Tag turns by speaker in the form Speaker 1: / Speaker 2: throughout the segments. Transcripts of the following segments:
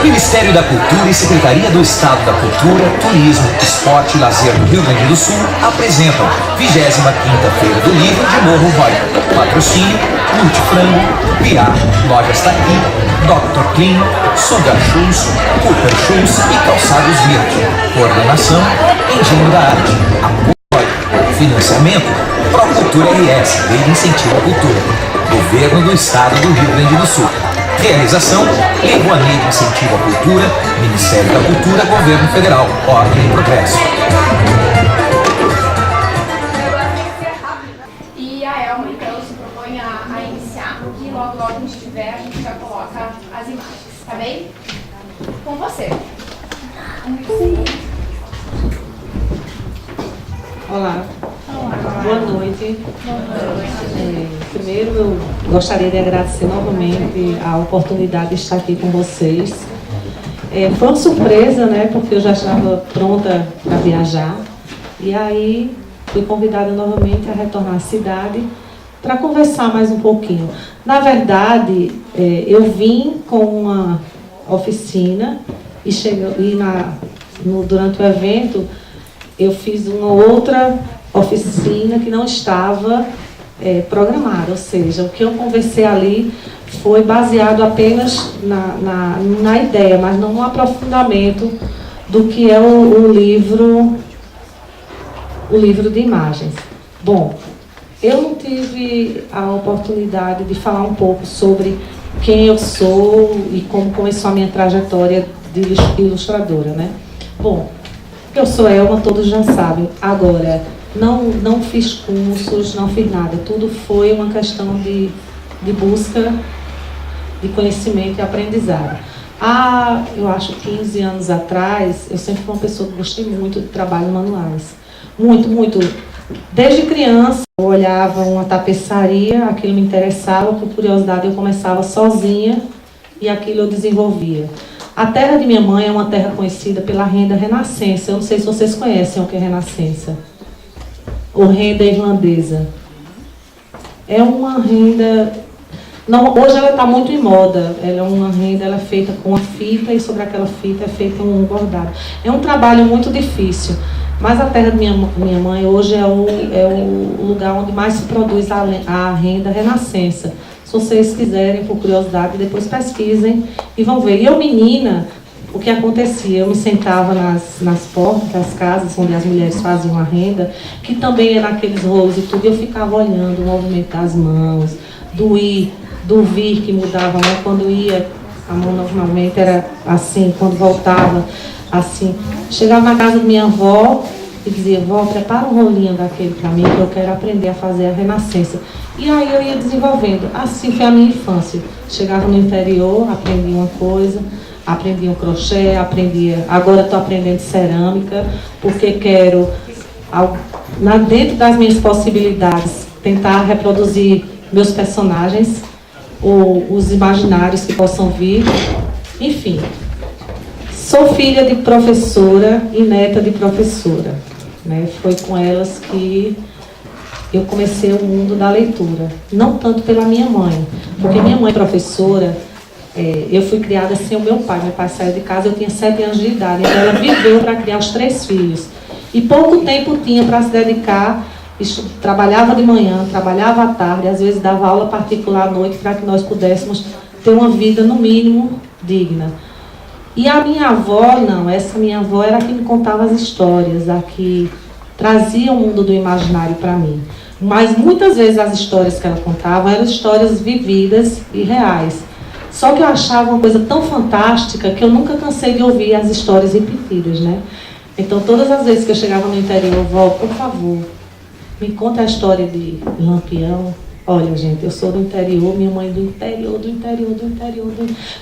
Speaker 1: Ministério da Cultura e Secretaria do Estado da Cultura, Turismo, Esporte e Lazer do Rio Grande do Sul apresentam 25ª Feira do Livro de Morro Vai. Patrocínio, Multifrango, Piar, Lojas Taqui, Dr. Clean, Sugar Shoes, Cooper Shoes e Calçados Verde. Coordenação, Engenho da Arte. Apoio, financiamento, Procultura RS, Lei de Incentivo à Cultura. Governo do Estado do Rio Grande do Sul. Realização, Lei Rouanet de Incentivo à Cultura, Ministério da Cultura, Governo Federal, Ordem e Progresso.
Speaker 2: E a Elma, então, se propõe a iniciar, e logo a gente tiver, a gente já coloca as imagens, tá bem? Com você.
Speaker 3: Olá. Boa noite. Primeiro, eu gostaria de agradecer novamente a oportunidade de estar aqui com vocês. Foi uma surpresa, né? Porque eu já estava pronta para viajar. E aí, fui convidada novamente a retornar à cidade para conversar mais um pouquinho. Na verdade, eu vim com uma oficina e durante o evento eu fiz uma outra oficina que não estava programada, ou seja, o que eu conversei ali foi baseado apenas na ideia, mas não no aprofundamento do que é o livro de imagens. Bom, eu não tive a oportunidade de falar um pouco sobre quem eu sou e como começou a minha trajetória de ilustradora, né? Bom, eu sou Elma, todos já sabem. Agora, não fiz cursos, não fiz nada. Tudo foi uma questão de busca de conhecimento e aprendizado. Eu acho 15 anos atrás, eu sempre fui uma pessoa que gostei muito de trabalhos manuais. Muito, muito. Desde criança, eu olhava uma tapeçaria, aquilo me interessava, por curiosidade eu começava sozinha e aquilo eu desenvolvia. A terra de minha mãe é uma terra conhecida pela renda renascença. Eu não sei se vocês conhecem o que é renascença. Ou renda irlandesa. É uma renda... Não, hoje ela está muito em moda. Ela é uma renda, ela é feita com uma fita e sobre aquela fita é feito um bordado. É um trabalho muito difícil. Mas a terra de minha mãe hoje é o lugar onde mais se produz a renda renascença. Se vocês quiserem, por curiosidade, depois pesquisem e vão ver. E eu, menina, o que acontecia? Eu me sentava nas portas das casas onde as mulheres faziam a renda, que também é naqueles rolos e tudo, e eu ficava olhando o movimento das mãos, do vir que mudava a mão. Quando ia, a mão normalmente era assim, quando voltava, assim. Chegava na casa da minha avó e dizia: vó, prepara um rolinho daquele para mim, que eu quero aprender a fazer a renascença. E aí eu ia desenvolvendo. Assim foi a minha infância. Chegava no interior, aprendi uma coisa, aprendi um crochê, agora estou aprendendo cerâmica, porque quero, dentro das minhas possibilidades, tentar reproduzir meus personagens, ou os imaginários que possam vir. Enfim, sou filha de professora e neta de professora, né? Foi com elas que eu comecei o mundo da leitura. Não tanto pela minha mãe, porque minha mãe é professora. Eu fui criada sem o meu pai. Meu pai saiu de casa, eu tinha 7 anos de idade. Então ela viveu para criar os 3 filhos. E pouco tempo tinha para se dedicar. Trabalhava de manhã, trabalhava à tarde, às vezes dava aula particular à noite para que nós pudéssemos ter uma vida, no mínimo, digna. E a minha avó, não, essa minha avó era a que me contava as histórias, a que trazia o mundo do imaginário para mim. Mas muitas vezes as histórias que ela contava eram histórias vividas e reais. Só que eu achava uma coisa tão fantástica que eu nunca cansei de ouvir as histórias repetidas, né? Então, todas as vezes que eu chegava no interior, vó, por favor, me conta a história de Lampião. Olha, gente, eu sou do interior, minha mãe do interior,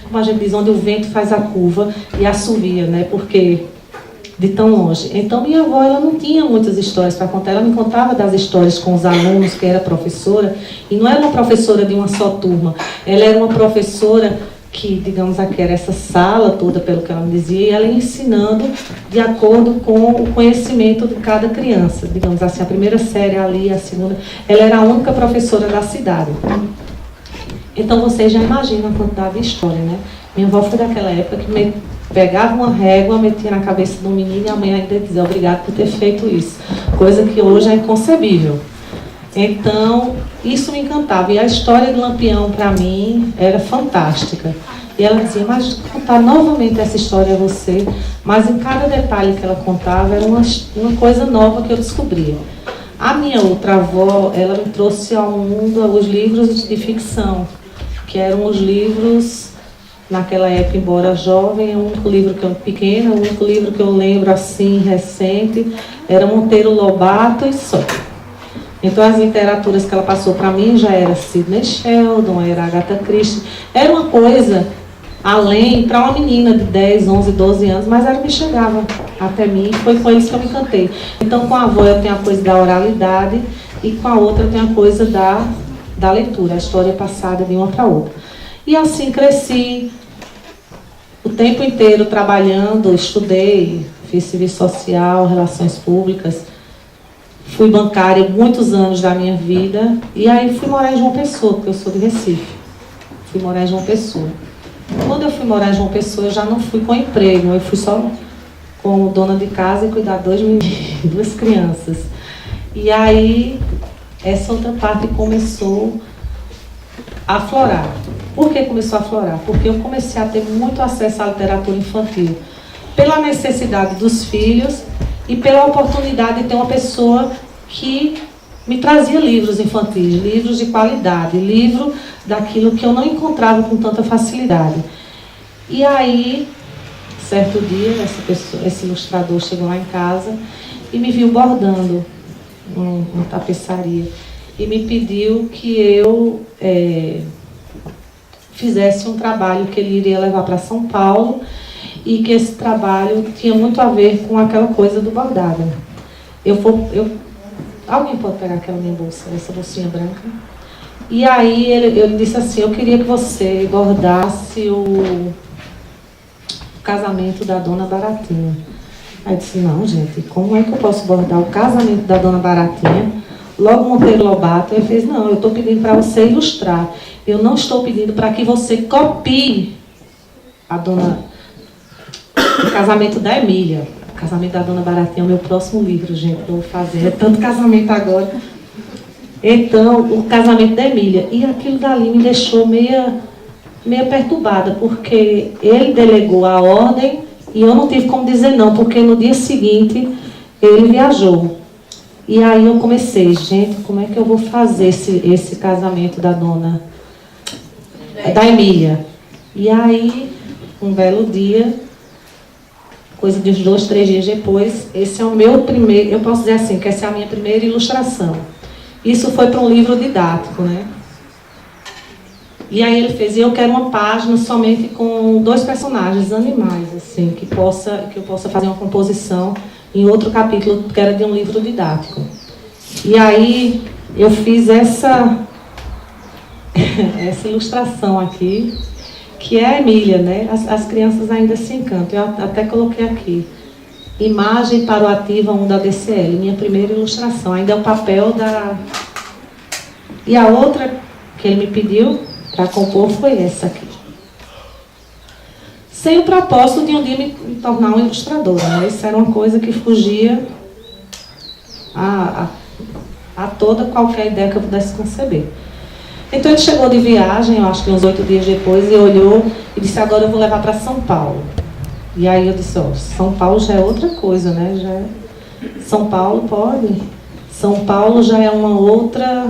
Speaker 3: como a gente diz, onde o vento faz a curva e assovia, né? Porque de tão longe. Então, minha avó, ela não tinha muitas histórias para contar. Ela me contava das histórias com os alunos, que era professora, e não era uma professora de uma só turma. Ela era uma professora que, digamos, aqui era essa sala toda, pelo que ela me dizia, e ela ia ensinando de acordo com o conhecimento de cada criança. Digamos assim, a primeira série ali, a segunda. Ela era a única professora da cidade. Então vocês já imaginam a quantidade de história, né? Minha avó foi daquela época que pegava uma régua, metia na cabeça do menino e a mãe ainda dizia obrigado por ter feito isso. Coisa que hoje é inconcebível. Então, isso me encantava. E a história do Lampião, para mim, era fantástica. E ela dizia, mas contar novamente essa história a você, mas em cada detalhe que ela contava era uma coisa nova que eu descobria. A minha outra avó, ela me trouxe ao mundo os livros de ficção, que eram os livros, naquela época, embora jovem, o único livro que eu pequeno, o único livro que eu lembro assim, recente, era Monteiro Lobato e só. Então as literaturas que ela passou para mim já era Sidney Sheldon, era Agatha Christie, era uma coisa além para uma menina de 10, 11, 12 anos, mas ela me chegava até mim, foi com eles que eu me encantei. Então com a avó eu tenho a coisa da oralidade e com a outra eu tenho a coisa da leitura, a história passada de uma para outra. E assim cresci, o tempo inteiro trabalhando, estudei, fiz serviço social, relações públicas, fui bancária muitos anos da minha vida, e aí fui morar em João Pessoa, porque eu sou de Recife. Fui morar em João Pessoa. Quando eu fui morar em João Pessoa, eu já não fui com emprego, eu fui só como dona de casa e cuidar de duas crianças. E aí, essa outra parte começou a aflorar. Por que começou a aflorar? Porque eu comecei a ter muito acesso à literatura infantil, pela necessidade dos filhos e pela oportunidade de ter uma pessoa que me trazia livros infantis, livros de qualidade, livro daquilo que eu não encontrava com tanta facilidade. E aí, certo dia, esse ilustrador chegou lá em casa e me viu bordando uma tapeçaria e me pediu que eu fizesse um trabalho que ele iria levar para São Paulo e que esse trabalho tinha muito a ver com aquela coisa do bordado. Alguém pode pegar aquela minha bolsa, essa bolsinha branca? E aí ele disse assim, eu queria que você bordasse o casamento da Dona Baratinha. Aí eu disse, não, gente, como é que eu posso bordar o casamento da Dona Baratinha? Logo Monteiro Lobato, ele fez, não, eu estou pedindo para você ilustrar. Eu não estou pedindo para que você copie o casamento da Emília. O casamento da Dona Baratinha é o meu próximo livro, gente, que eu vou fazer. É tanto casamento agora. Então, o casamento da Emília. E aquilo dali me deixou meia perturbada, porque ele delegou a ordem e eu não tive como dizer não, porque no dia seguinte ele viajou. E aí eu comecei, gente, como é que eu vou fazer esse casamento da Emília? E aí, um belo dia, coisa de uns 2, 3 dias depois, esse é o meu primeiro, eu posso dizer assim, que essa é a minha primeira ilustração. Isso foi para um livro didático, né? E aí ele fez, e eu quero uma página somente com 2 personagens, animais, assim, que eu possa fazer uma composição em outro capítulo, que era de um livro didático. E aí eu fiz essa ilustração aqui, que é a Emília, né? As crianças ainda se encantam. Eu até coloquei aqui. Imagem para o Ativa 1 da DCL, minha primeira ilustração. Ainda é o papel da... E a outra que ele me pediu para compor foi essa aqui. Sem o propósito de um dia me tornar uma ilustradora, né? Isso era uma coisa que fugia a toda qualquer ideia que eu pudesse conceber. Então ele chegou de viagem, eu acho que uns 8 dias depois, e olhou e disse, agora eu vou levar para São Paulo. E aí eu disse, São Paulo já é outra coisa, né? São Paulo pode. São Paulo já é uma outra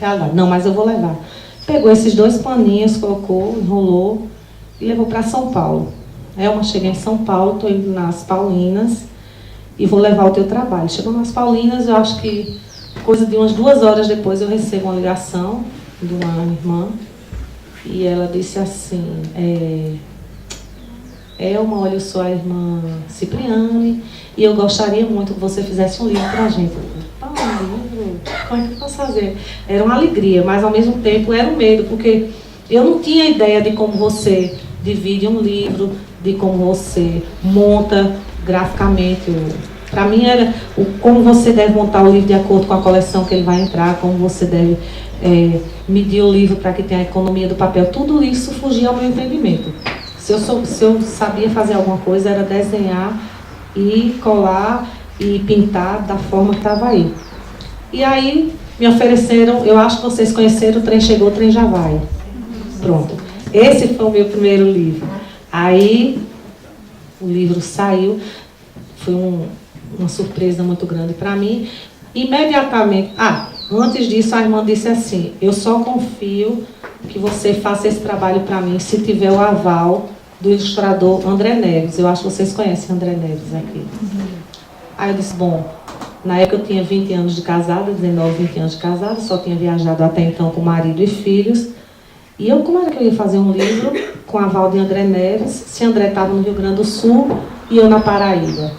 Speaker 3: realidade. Não, mas eu vou levar. Pegou esses 2 paninhos, colocou, enrolou e levou para São Paulo. Eu cheguei em São Paulo, estou indo nas Paulinas e vou levar o teu trabalho. Chegou nas Paulinas, eu acho que coisa de umas 2 horas depois eu recebo uma ligação de uma irmã e ela disse assim, Elma, olha, eu sou a irmã Cipriane e eu gostaria muito que você fizesse um livro para a gente. Livro? Como é que eu posso fazer? Era uma alegria, mas ao mesmo tempo era um medo, porque eu não tinha ideia de como você divide um livro, de como você monta graficamente Para mim era como você deve montar o livro de acordo com a coleção que ele vai entrar, como você deve medir o livro para que tenha a economia do papel. Tudo isso fugia ao meu entendimento. Se eu sabia fazer alguma coisa, era desenhar e colar e pintar da forma que estava aí. E aí me ofereceram, eu acho que vocês conheceram, o Trem Chegou, o Trem Já Vai. Pronto. Esse foi o meu primeiro livro. Aí o livro saiu, foi uma surpresa muito grande para mim. Imediatamente, antes disso a irmã disse assim: eu só confio que você faça esse trabalho para mim se tiver o aval do ilustrador André Neves. Eu acho que vocês conhecem André Neves aqui. Aí eu disse, bom, na época eu tinha 20 anos de casada, 19, 20 anos de casada, só tinha viajado até então com marido e filhos. E eu, como era que eu ia fazer um livro com a aval de André Neves, se André estava no Rio Grande do Sul e eu na Paraíba?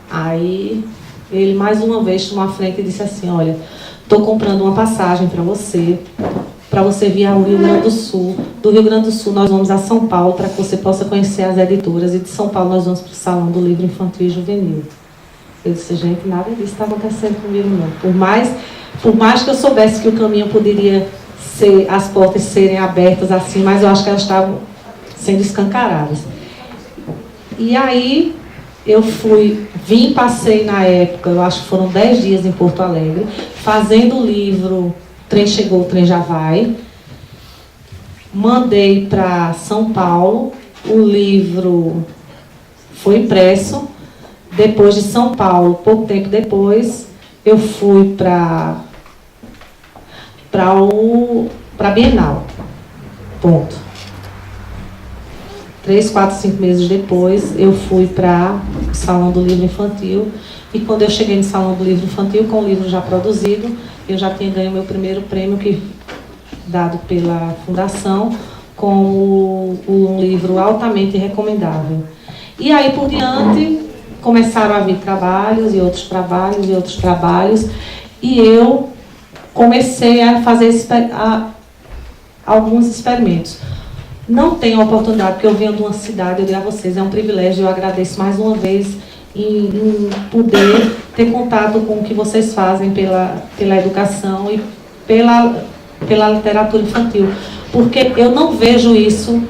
Speaker 3: Aí ele mais uma vez tomou a frente e disse assim: olha, estou comprando uma passagem para você vir ao Rio Grande do Sul. Do Rio Grande do Sul nós vamos a São Paulo para que você possa conhecer as editoras, e de São Paulo nós vamos para o Salão do Livro Infantil e Juvenil. Eu disse, gente, nada disso está acontecendo comigo não. Por mais que eu soubesse que o caminho poderia ser, as portas serem abertas assim, mas eu acho que elas estavam sendo escancaradas. E aí eu passei na época, eu acho que foram 10 dias em Porto Alegre, fazendo o livro Trem Chegou, o Trem Já Vai. Mandei para São Paulo, o livro foi impresso. Depois de São Paulo, pouco tempo depois, eu fui para a Bienal. Ponto. 3, 4, 5 meses depois, eu fui para o Salão do Livro Infantil. E quando eu cheguei no Salão do Livro Infantil, com o livro já produzido, eu já tinha ganho meu primeiro prêmio, dado pela Fundação, como um livro altamente recomendável. E aí, por diante, começaram a vir trabalhos e outros trabalhos e outros trabalhos. E eu comecei a fazer alguns experimentos. Não tenho oportunidade, porque eu venho de uma cidade, eu digo a vocês, é um privilégio, eu agradeço mais uma vez em poder ter contato com o que vocês fazem pela educação e pela literatura infantil. Porque eu não vejo isso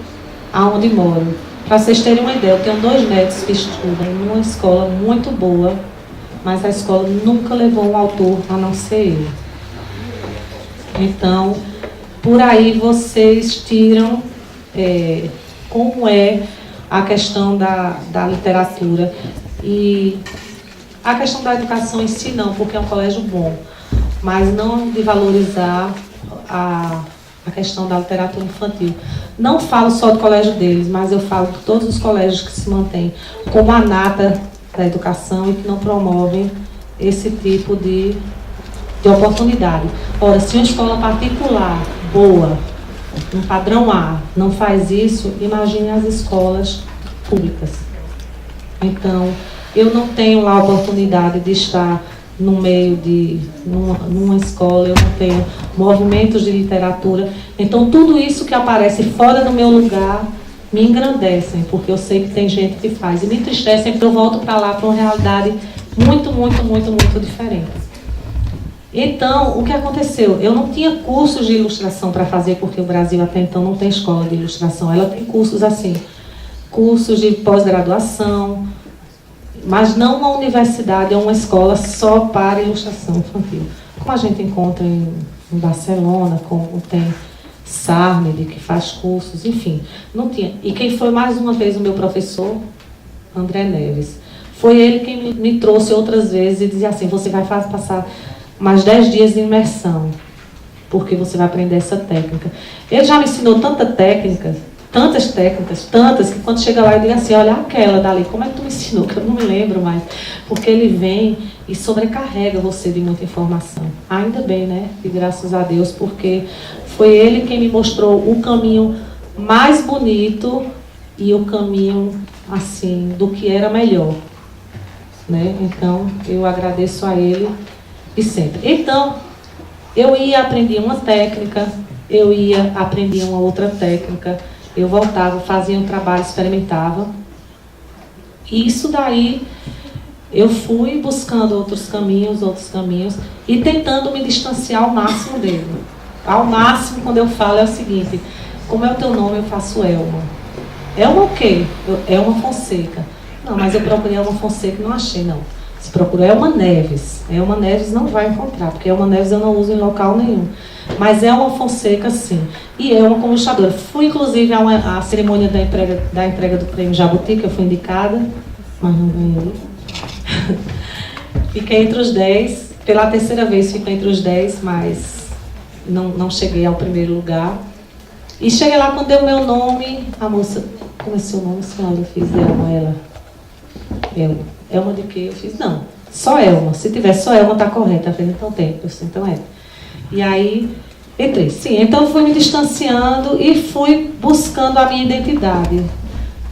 Speaker 3: aonde moro. Para vocês terem uma ideia, eu tenho 2 netos que estudam numa escola muito boa, mas a escola nunca levou um autor a não ser eu. Então, por aí vocês tiram como é a questão da literatura. E a questão da educação em si não, porque é um colégio bom, mas não de valorizar a questão da literatura infantil. Não falo só do colégio deles, mas eu falo de todos os colégios que se mantêm como a nata da educação e que não promovem esse tipo de oportunidade. Ora, se uma escola particular boa, um padrão A, não faz isso, imagine as escolas públicas. Então, eu não tenho lá a oportunidade de estar no meio numa escola, eu não tenho movimentos de literatura. Então, tudo isso que aparece fora do meu lugar me engrandecem, porque eu sei que tem gente que faz. E me entristecem porque eu volto para lá, para uma realidade muito, muito, muito, muito diferente. Então, o que aconteceu? Eu não tinha cursos de ilustração para fazer, porque o Brasil até então não tem escola de ilustração. Ela tem cursos assim, cursos de pós-graduação, mas não uma universidade, é uma escola só para ilustração infantil. Como a gente encontra em Barcelona, como tem Sarney, que faz cursos, enfim, não tinha. E quem foi mais uma vez o meu professor? André Neves. Foi ele quem me trouxe outras vezes e dizia assim, você vai passar mais 10 dias de imersão, porque você vai aprender essa técnica. Ele já me ensinou tantas técnicas, que quando chega lá eu digo assim, olha aquela dali, como é que tu me ensinou? Que eu não me lembro mais. Porque ele vem e sobrecarrega você de muita informação. Ainda bem, né? E graças a Deus, porque foi ele quem me mostrou o caminho mais bonito e o caminho, assim, do que era melhor. Né? Então, eu agradeço a ele e sempre. Então, eu ia aprender uma técnica, eu ia aprender uma outra técnica, eu voltava, fazia um trabalho, experimentava. E isso daí eu fui buscando outros caminhos, e tentando me distanciar ao máximo dele. Ao máximo, quando eu falo, é o seguinte: como é o teu nome? Eu faço Elma. Elma o quê? Elma Fonseca. Não, mas eu procurei Elma Fonseca e não achei, não. Se procurou Elma Neves. Elma Neves não vai encontrar, porque Elma Neves eu não uso em local nenhum. Mas Elma Fonseca, sim. E Elma como ilustradora. Fui, inclusive, à cerimônia da entrega do prêmio Jabuti, que eu fui indicada, mas não ganhei. Fiquei entre os 10. Pela terceira vez fico entre os 10, mas não cheguei ao primeiro lugar. E cheguei lá, quando deu meu nome, a moça, como é seu nome, senhora? Eu fiz Elma, Elma de quê? Eu fiz, não, só Elma. Se tiver só Elma, tá correta. Eu falei, então tem. Eu disse, então é. E aí, entrei. Sim, então fui me distanciando e fui buscando a minha identidade.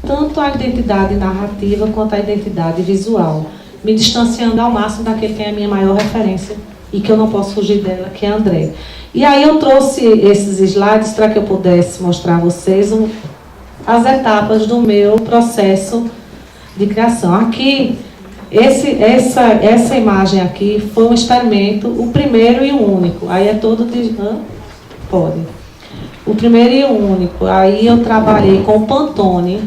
Speaker 3: Tanto a identidade narrativa quanto a identidade visual. Me distanciando ao máximo daquele que é a minha maior referência e que eu não posso fugir dela, que é André. E aí eu trouxe esses slides para que eu pudesse mostrar a vocês as etapas do meu processo de criação. Aqui, essa imagem aqui foi um experimento, o primeiro e o único. Aí é todo de... Pode. O primeiro e o único. Aí eu trabalhei com o Pantone,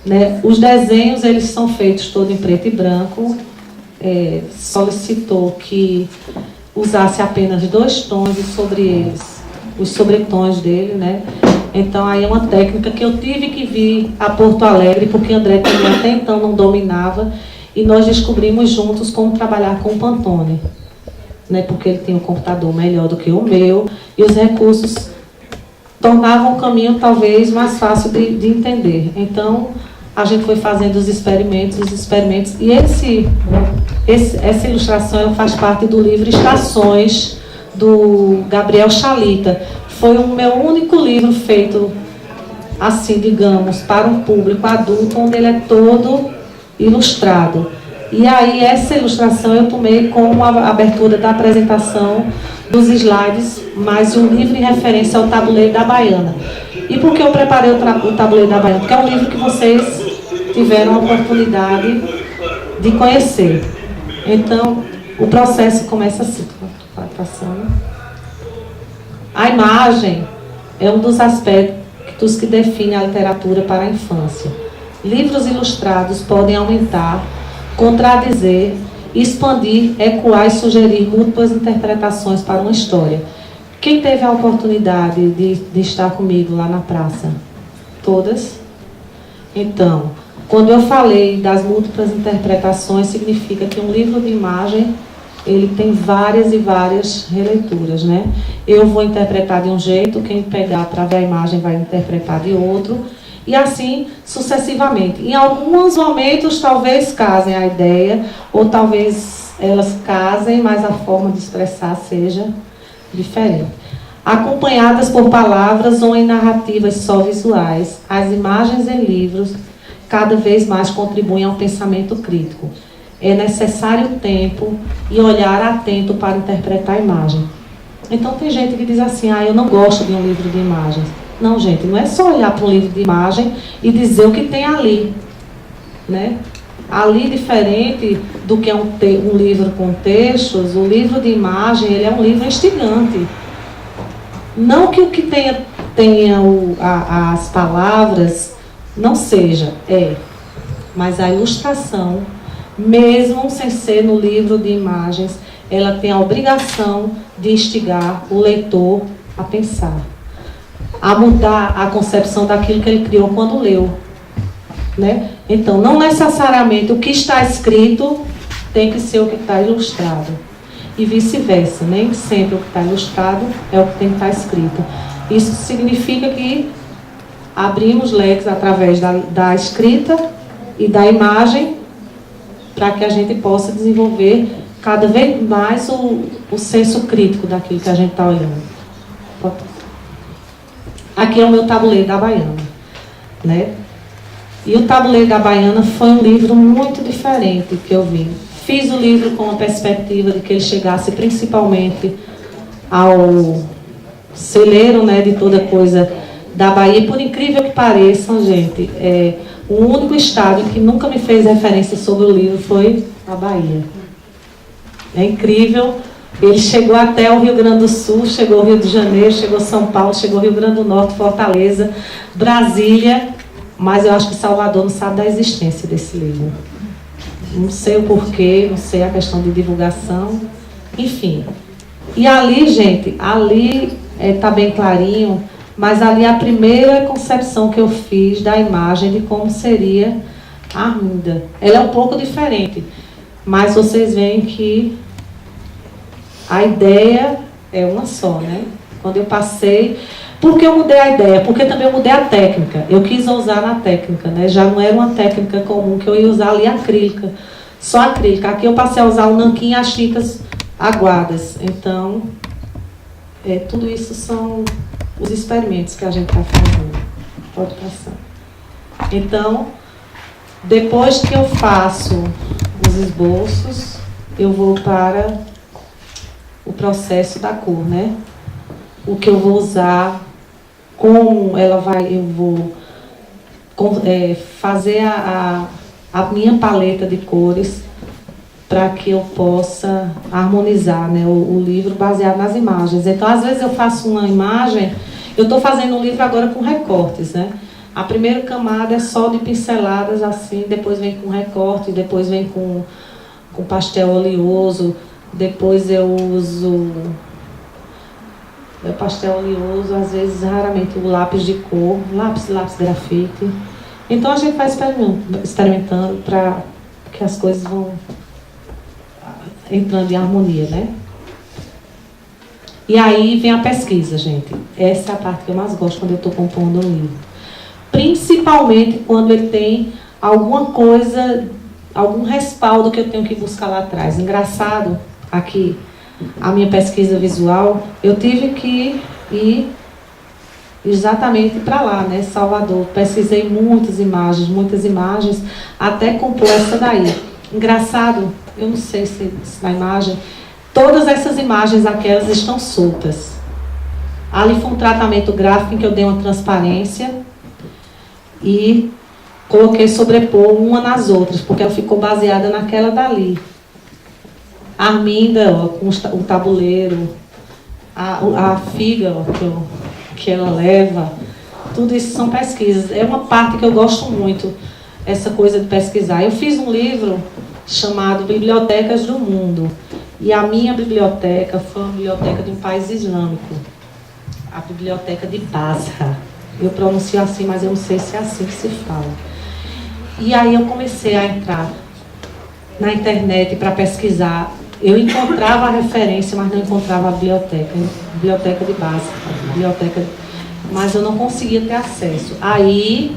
Speaker 3: né? Os desenhos, eles são feitos todo em preto e branco. Solicitou que usasse apenas 2 tons e sobre eles, os sobretons dele, né? Então aí é uma técnica que eu tive que vir a Porto Alegre, porque André também até então não dominava, e nós descobrimos juntos como trabalhar com o Pantone, né? Porque ele tem um computador melhor do que o meu, e os recursos tornavam o caminho talvez mais fácil de entender. Então a gente foi fazendo os experimentos, e essa ilustração faz parte do livro Estações, do Gabriel Chalita. Foi o meu único livro feito, assim, digamos, para um público adulto, onde ele é todo ilustrado. E aí, essa ilustração eu tomei como a abertura da apresentação dos slides, mas um livro em referência ao Tabuleiro da Baiana. E por que eu preparei o Tabuleiro da Baiana? Porque é um livro que vocês tiveram a oportunidade de conhecer. Então, o processo começa assim. Vai passando. A imagem é um dos aspectos que define a literatura para a infância. Livros ilustrados podem aumentar, contradizer, expandir, ecoar e sugerir múltiplas interpretações para uma história. Quem teve a oportunidade de estar comigo lá na praça? Todas? Então, quando eu falei das múltiplas interpretações, significa que um livro de imagem, ele tem várias e várias releituras, né? Eu vou interpretar de um jeito, quem pegar para ver a imagem vai interpretar de outro, e assim sucessivamente. Em alguns momentos, talvez casem a ideia, ou talvez elas casem, mas a forma de expressar seja diferente. Acompanhadas por palavras ou em narrativas só visuais, as imagens em livros cada vez mais contribuem ao pensamento crítico. É necessário tempo e olhar atento para interpretar a imagem. Então tem gente que diz assim, eu não gosto de um livro de imagens. Não, gente, não é só olhar para um livro de imagem e dizer o que tem ali, né? Ali, diferente do que é um livro com textos, o livro de imagem, ele é um livro instigante. Não que o que tenha as palavras não seja, mas a ilustração, mesmo sem ser no livro de imagens, ela tem a obrigação de instigar o leitor a pensar, a mudar a concepção daquilo que ele criou quando leu, né? Então, não necessariamente o que está escrito tem que ser o que está ilustrado, e vice-versa, nem sempre o que está ilustrado é o que tem que estar escrito. Isso significa que abrimos leques através da escrita e da imagem, para que a gente possa desenvolver cada vez mais o senso crítico daquilo que a gente está olhando. Aqui é o meu Tabuleiro da Baiana, né? E o Tabuleiro da Baiana foi um livro muito diferente que eu vi. Fiz o livro com a perspectiva de que ele chegasse principalmente ao celeiro, né, de toda coisa da Bahia. E por incrível que pareça, gente, o único estado que nunca me fez referência sobre o livro foi na Bahia. É incrível. Ele chegou até o Rio Grande do Sul, chegou ao Rio de Janeiro, chegou a São Paulo, chegou ao Rio Grande do Norte, Fortaleza, Brasília, mas eu acho que Salvador não sabe da existência desse livro. Não sei o porquê, não sei a questão de divulgação, enfim. E ali, gente, ali está bem clarinho, mas ali a primeira concepção que eu fiz da imagem de como seria a Arminda. Ela é um pouco diferente, mas vocês veem que a ideia é uma só, né? Quando eu passei... Por que eu mudei a ideia? Porque também eu mudei a técnica. Eu quis usar na técnica, né? Já não era uma técnica comum, que eu ia usar ali acrílica. Só acrílica. Aqui eu passei a usar o nanquim e as tintas aguadas. Então, tudo isso são os experimentos que a gente está fazendo. Pode passar. Então, depois que eu faço os esboços, eu vou para o processo da cor, né? O que eu vou usar, como ela vai, eu vou fazer a minha paleta de cores para que eu possa harmonizar, né, o livro baseado nas imagens. Então, às vezes eu faço uma imagem, eu estou fazendo um livro agora com recortes, né? A primeira camada é só de pinceladas assim, depois vem com recorte, depois vem com pastel oleoso, depois eu uso pastel oleoso, às vezes, raramente, o lápis de cor, lápis grafite. Então, a gente vai experimentando para que as coisas vão entrando em harmonia, né? E aí vem a pesquisa, gente. Essa é a parte que eu mais gosto quando eu estou compondo um livro. Principalmente quando ele tem alguma coisa, algum respaldo que eu tenho que buscar lá atrás. Engraçado, aqui, a minha pesquisa visual, eu tive que ir exatamente para lá, né, Salvador. Pesquisei muitas imagens, até compor essa daí. Engraçado, eu não sei se na imagem, todas essas imagens, aquelas estão soltas. Ali foi um tratamento gráfico em que eu dei uma transparência e coloquei sobrepor uma nas outras, porque ela ficou baseada naquela dali. A Arminda, ó, com o tabuleiro, a figa, ó, que ela leva, tudo isso são pesquisas. É uma parte que eu gosto muito, essa coisa de pesquisar. Eu fiz um livro chamado Bibliotecas do Mundo, e a minha biblioteca foi uma biblioteca de um país islâmico, a biblioteca de Basra. Eu pronuncio assim, mas eu não sei se é assim que se fala. E aí eu comecei a entrar na internet para pesquisar. Eu encontrava a referência, mas não encontrava a biblioteca de Basra, mas eu não conseguia ter acesso. Aí,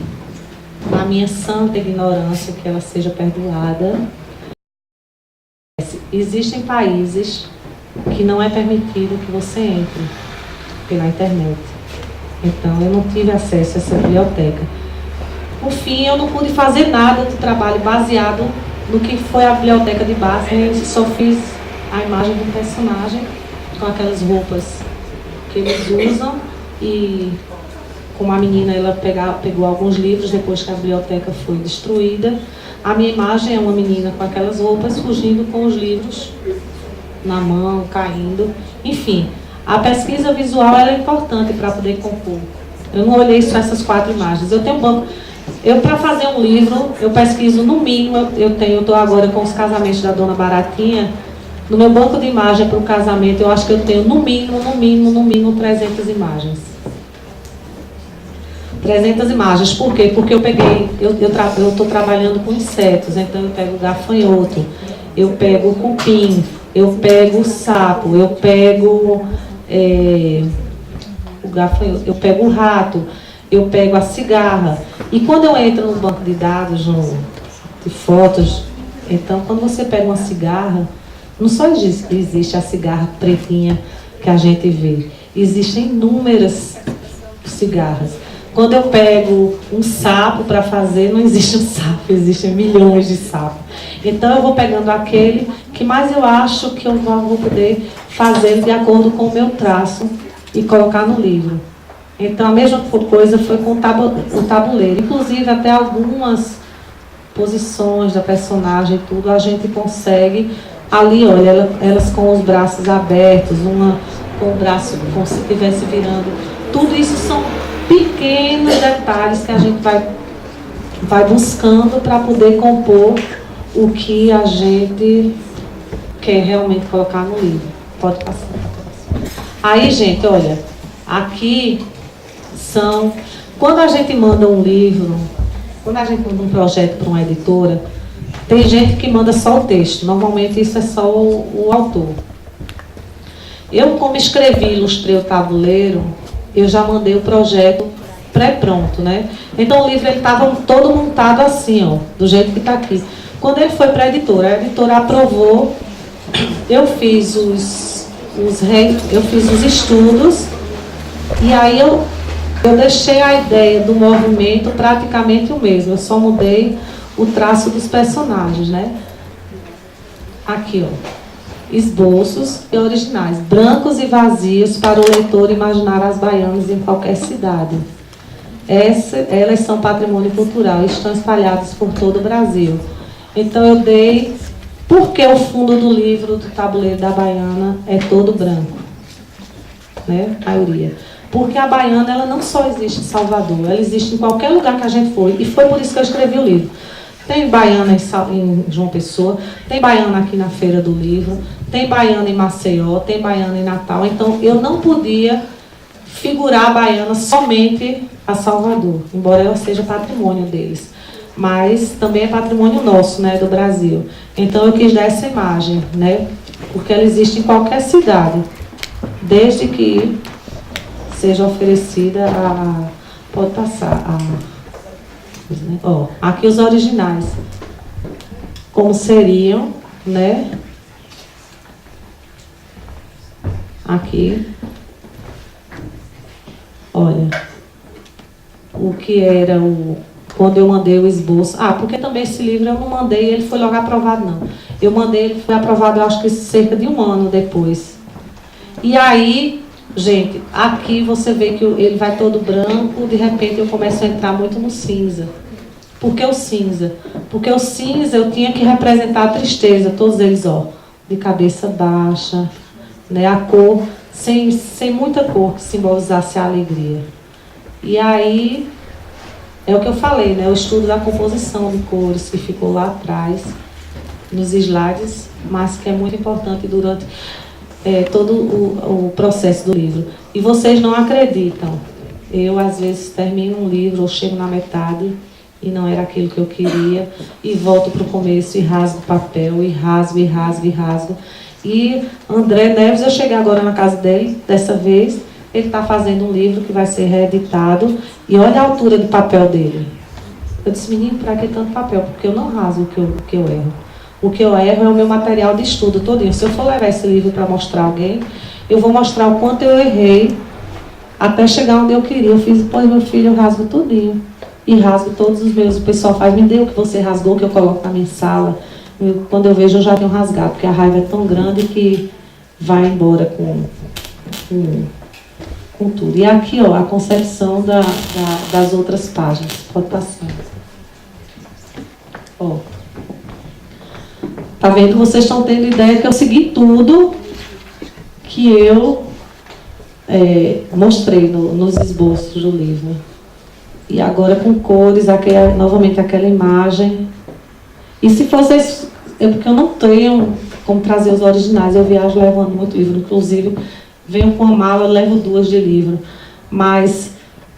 Speaker 3: na minha santa ignorância, que ela seja perdoada, existem países que não é permitido que você entre pela internet. Então, eu não tive acesso a essa biblioteca. Por fim, eu não pude fazer nada do trabalho baseado no que foi a biblioteca de Basra. Eu só fiz a imagem do personagem com aquelas roupas que eles usam, e como a menina ela pegou alguns livros depois que a biblioteca foi destruída, a minha imagem é uma menina com aquelas roupas fugindo com os livros na mão, caindo. Enfim, a pesquisa visual ela é importante para poder compor. Eu não olhei só essas 4 imagens. Eu tenho um banco. Para fazer um livro, eu pesquiso no mínimo, eu estou agora com os casamentos da Dona Baratinha. No meu banco de imagem para o casamento, eu acho que eu tenho no mínimo 300 imagens. 300 imagens. Por quê? Porque eu estou trabalhando com insetos, então eu pego o gafanhoto, eu pego o cupim, eu pego o sapo, eu pego o gafanhoto, eu pego o rato, eu pego a cigarra. E quando eu entro no banco de dados, de fotos, então quando você pega uma cigarra, não só existe a cigarra pretinha que a gente vê, existem inúmeras cigarras. Quando eu pego um sapo para fazer, não existe um sapo, existem milhões de sapos. Então eu vou pegando aquele que mais eu acho que eu vou poder fazer de acordo com o meu traço e colocar no livro. Então a mesma coisa foi com o tabuleiro. Inclusive até algumas posições da personagem e tudo, a gente consegue ali, olha, elas com os braços abertos, uma com o braço como se estivesse virando. Tudo isso são pequenos detalhes que a gente vai buscando para poder compor o que a gente quer realmente colocar no livro. Pode passar. Aí, gente, olha, aqui são... Quando a gente manda um livro, quando a gente manda um projeto para uma editora, tem gente que manda só o texto. Normalmente isso é só o autor. Eu, como escrevi e ilustrei o tabuleiro, eu já mandei o projeto pré-pronto, né? Então o livro estava todo montado assim, ó, do jeito que está aqui. Quando ele foi para a editora aprovou, eu fiz os estudos, e aí eu deixei a ideia do movimento praticamente o mesmo, eu só mudei o traço dos personagens, né? Aqui, ó. Esboços e originais, brancos e vazios para o leitor imaginar as baianas em qualquer cidade. Elas são patrimônio cultural e estão espalhadas por todo o Brasil. Então eu dei, porque o fundo do livro do Tabuleiro da Baiana é todo branco, né? A maioria. Porque a baiana, ela não só existe em Salvador, ela existe em qualquer lugar que a gente for, e foi por isso que eu escrevi o livro. Tem baiana em João Pessoa, tem baiana aqui na Feira do Livro, tem baiana em Maceió, tem baiana em Natal. Então, eu não podia figurar a baiana somente a Salvador, embora ela seja patrimônio deles. Mas também é patrimônio nosso, né, do Brasil. Então, eu quis dar essa imagem, né, porque ela existe em qualquer cidade, desde que seja oferecida a... Pode passar a... Ó, aqui os originais, como seriam, né? Aqui, olha, o que era quando eu mandei o esboço. Porque também esse livro eu não mandei, ele foi logo aprovado, não. Eu mandei, ele foi aprovado, eu acho que cerca de 1 ano depois. E aí, gente, aqui você vê que ele vai todo branco, de repente eu começo a entrar muito no cinza. Por que o cinza? Porque o cinza eu tinha que representar a tristeza, todos eles, ó, de cabeça baixa, né, a cor, sem muita cor que simbolizasse a alegria. E aí, é o que eu falei, né, o estudo da composição de cores, que ficou lá atrás, nos slides, mas que é muito importante durante todo o processo do livro. E vocês não acreditam, eu às vezes termino um livro, ou chego na metade, e não era aquilo que eu queria, e volto para o começo, e rasgo o papel, e rasgo, e rasgo, e rasgo. E André Neves, eu cheguei agora na casa dele, dessa vez, ele está fazendo um livro que vai ser reeditado, e olha a altura do papel dele. Eu disse, menino, para que tanto papel? Porque eu não rasgo o que eu erro. O que eu erro é o meu material de estudo todinho. Se eu for levar esse livro para mostrar a alguém, eu vou mostrar o quanto eu errei, até chegar onde eu queria. Eu fiz, pois meu filho, eu rasgo tudinho. E rasgo todos os meus. O pessoal faz, me dê o que você rasgou, que eu coloco na minha sala. Quando eu vejo, eu já tenho rasgado, porque a raiva é tão grande que vai embora com tudo. E aqui, ó, a concepção das outras páginas. Pode passar. Ó. Tá vendo? Vocês estão tendo ideia que eu segui tudo que eu mostrei nos esboços do livro. E agora com cores, novamente aquela imagem. E se vocês... porque eu não tenho como trazer os originais, eu viajo levando muito livro. Inclusive, venho com uma mala, levo 2 de livro. Mas,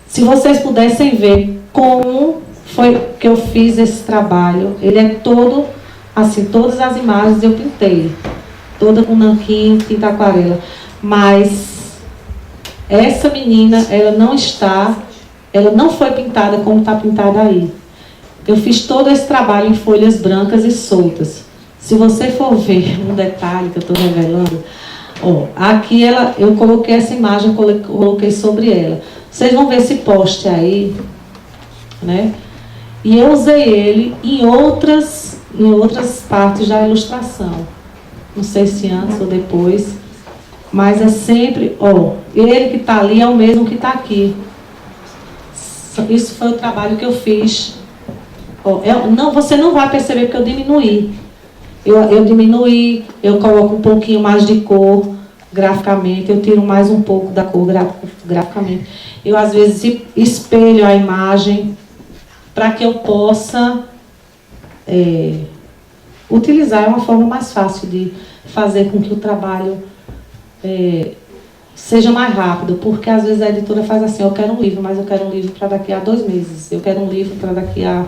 Speaker 3: se vocês pudessem ver como foi que eu fiz esse trabalho, ele é todo, assim, todas as imagens eu pintei. Toda com nanquim, tinta aquarela. Mas, essa menina, ela não foi pintada como está pintada aí. Eu fiz todo esse trabalho em folhas brancas e soltas. Se você for ver um detalhe que eu estou revelando, ó, aqui eu coloquei essa imagem, coloquei sobre ela. Vocês vão ver esse poste aí, né? E eu usei ele em outras partes da ilustração. Não sei se antes ou depois, mas é sempre, ó, ele que está ali é o mesmo que está aqui. Isso foi o trabalho que eu fiz Não, você não vai perceber que eu diminuí. Eu diminuí, eu coloco um pouquinho mais de cor graficamente, eu tiro mais um pouco da cor graficamente. Eu, às vezes, espelho a imagem para que eu possa utilizar. É uma forma mais fácil de fazer com que o trabalho seja mais rápido, porque às vezes a editora faz assim: eu quero um livro, mas eu quero um livro para daqui a 2 meses, eu quero um livro para daqui a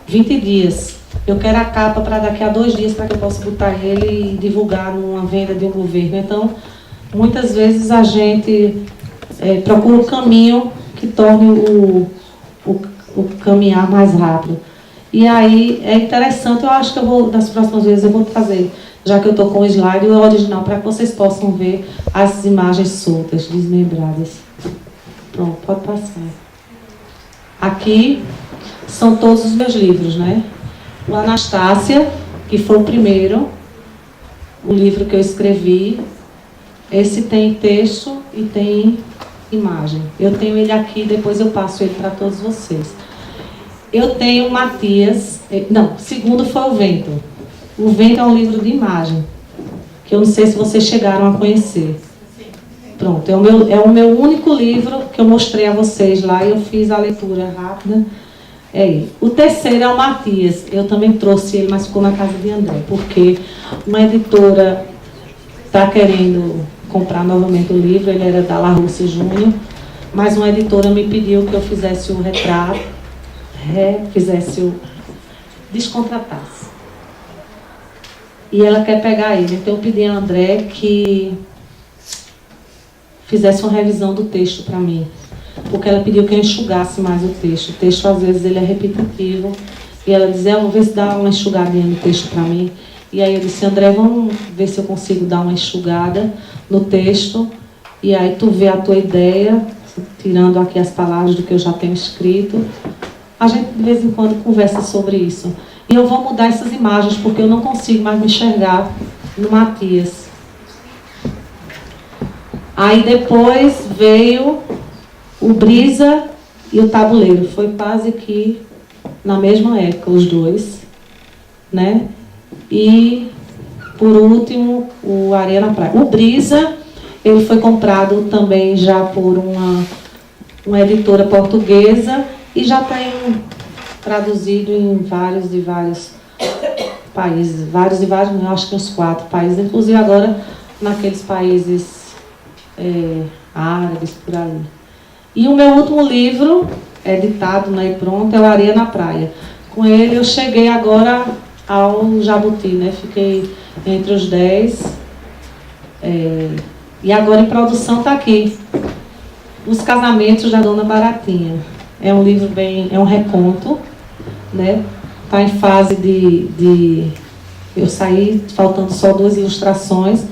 Speaker 3: 20 dias, eu quero a capa para daqui a 2 dias, para que eu possa botar ele e divulgar numa venda de um governo. Então, muitas vezes a gente procura um caminho que torne o caminhar mais rápido. E aí é interessante, eu acho que das próximas vezes eu vou fazer, já que eu estou com o slide, o original, para que vocês possam ver as imagens soltas, desmembradas. Pronto, pode passar. Aqui são todos os meus livros, né? O Anastácia, que foi o primeiro, o livro que eu escrevi. Esse tem texto e tem imagem. Eu tenho ele aqui, depois eu passo ele para todos vocês. Eu tenho Matias... segundo foi O Vento. O Vento é um livro de imagem, que eu não sei se vocês chegaram a conhecer. Pronto, é o meu único livro que eu mostrei a vocês lá, e eu fiz a leitura rápida. É ele. O terceiro é o Matias. Eu também trouxe ele, mas ficou na casa de André, porque uma editora está querendo comprar novamente o livro. Ele era da La Russa Júnior, mas uma editora me pediu que eu fizesse o retrato, descontratasse. E ela quer pegar ele. Então eu pedi a André que fizesse uma revisão do texto para mim, porque ela pediu que eu enxugasse mais o texto. O texto, às vezes, ele é repetitivo. E ela dizia: vamos ver se dá uma enxugadinha no texto para mim. E aí eu disse: André, vamos ver se eu consigo dar uma enxugada no texto. E aí tu vê a tua ideia, tirando aqui as palavras do que eu já tenho escrito. A gente, de vez em quando, conversa sobre isso. E eu vou mudar essas imagens, porque eu não consigo mais me enxergar no Matias. Aí depois veio o Brisa e o Tabuleiro. Foi quase que na mesma época, os dois, né? E, por último, o Areia na Praia. O Brisa, ele foi comprado também já por uma editora portuguesa e já tem traduzido em vários países. Eu acho que uns 4 países, inclusive agora naqueles países árabes, por ali. E o meu último livro, editado, né, e pronto, é o Areia na Praia. Com ele eu cheguei agora ao Jabuti, né? Fiquei entre os 10. E agora em produção está aqui. Os Casamentos da Dona Baratinha. É um livro é um reconto, né? Está em fase de... Eu saí faltando só 2 ilustrações.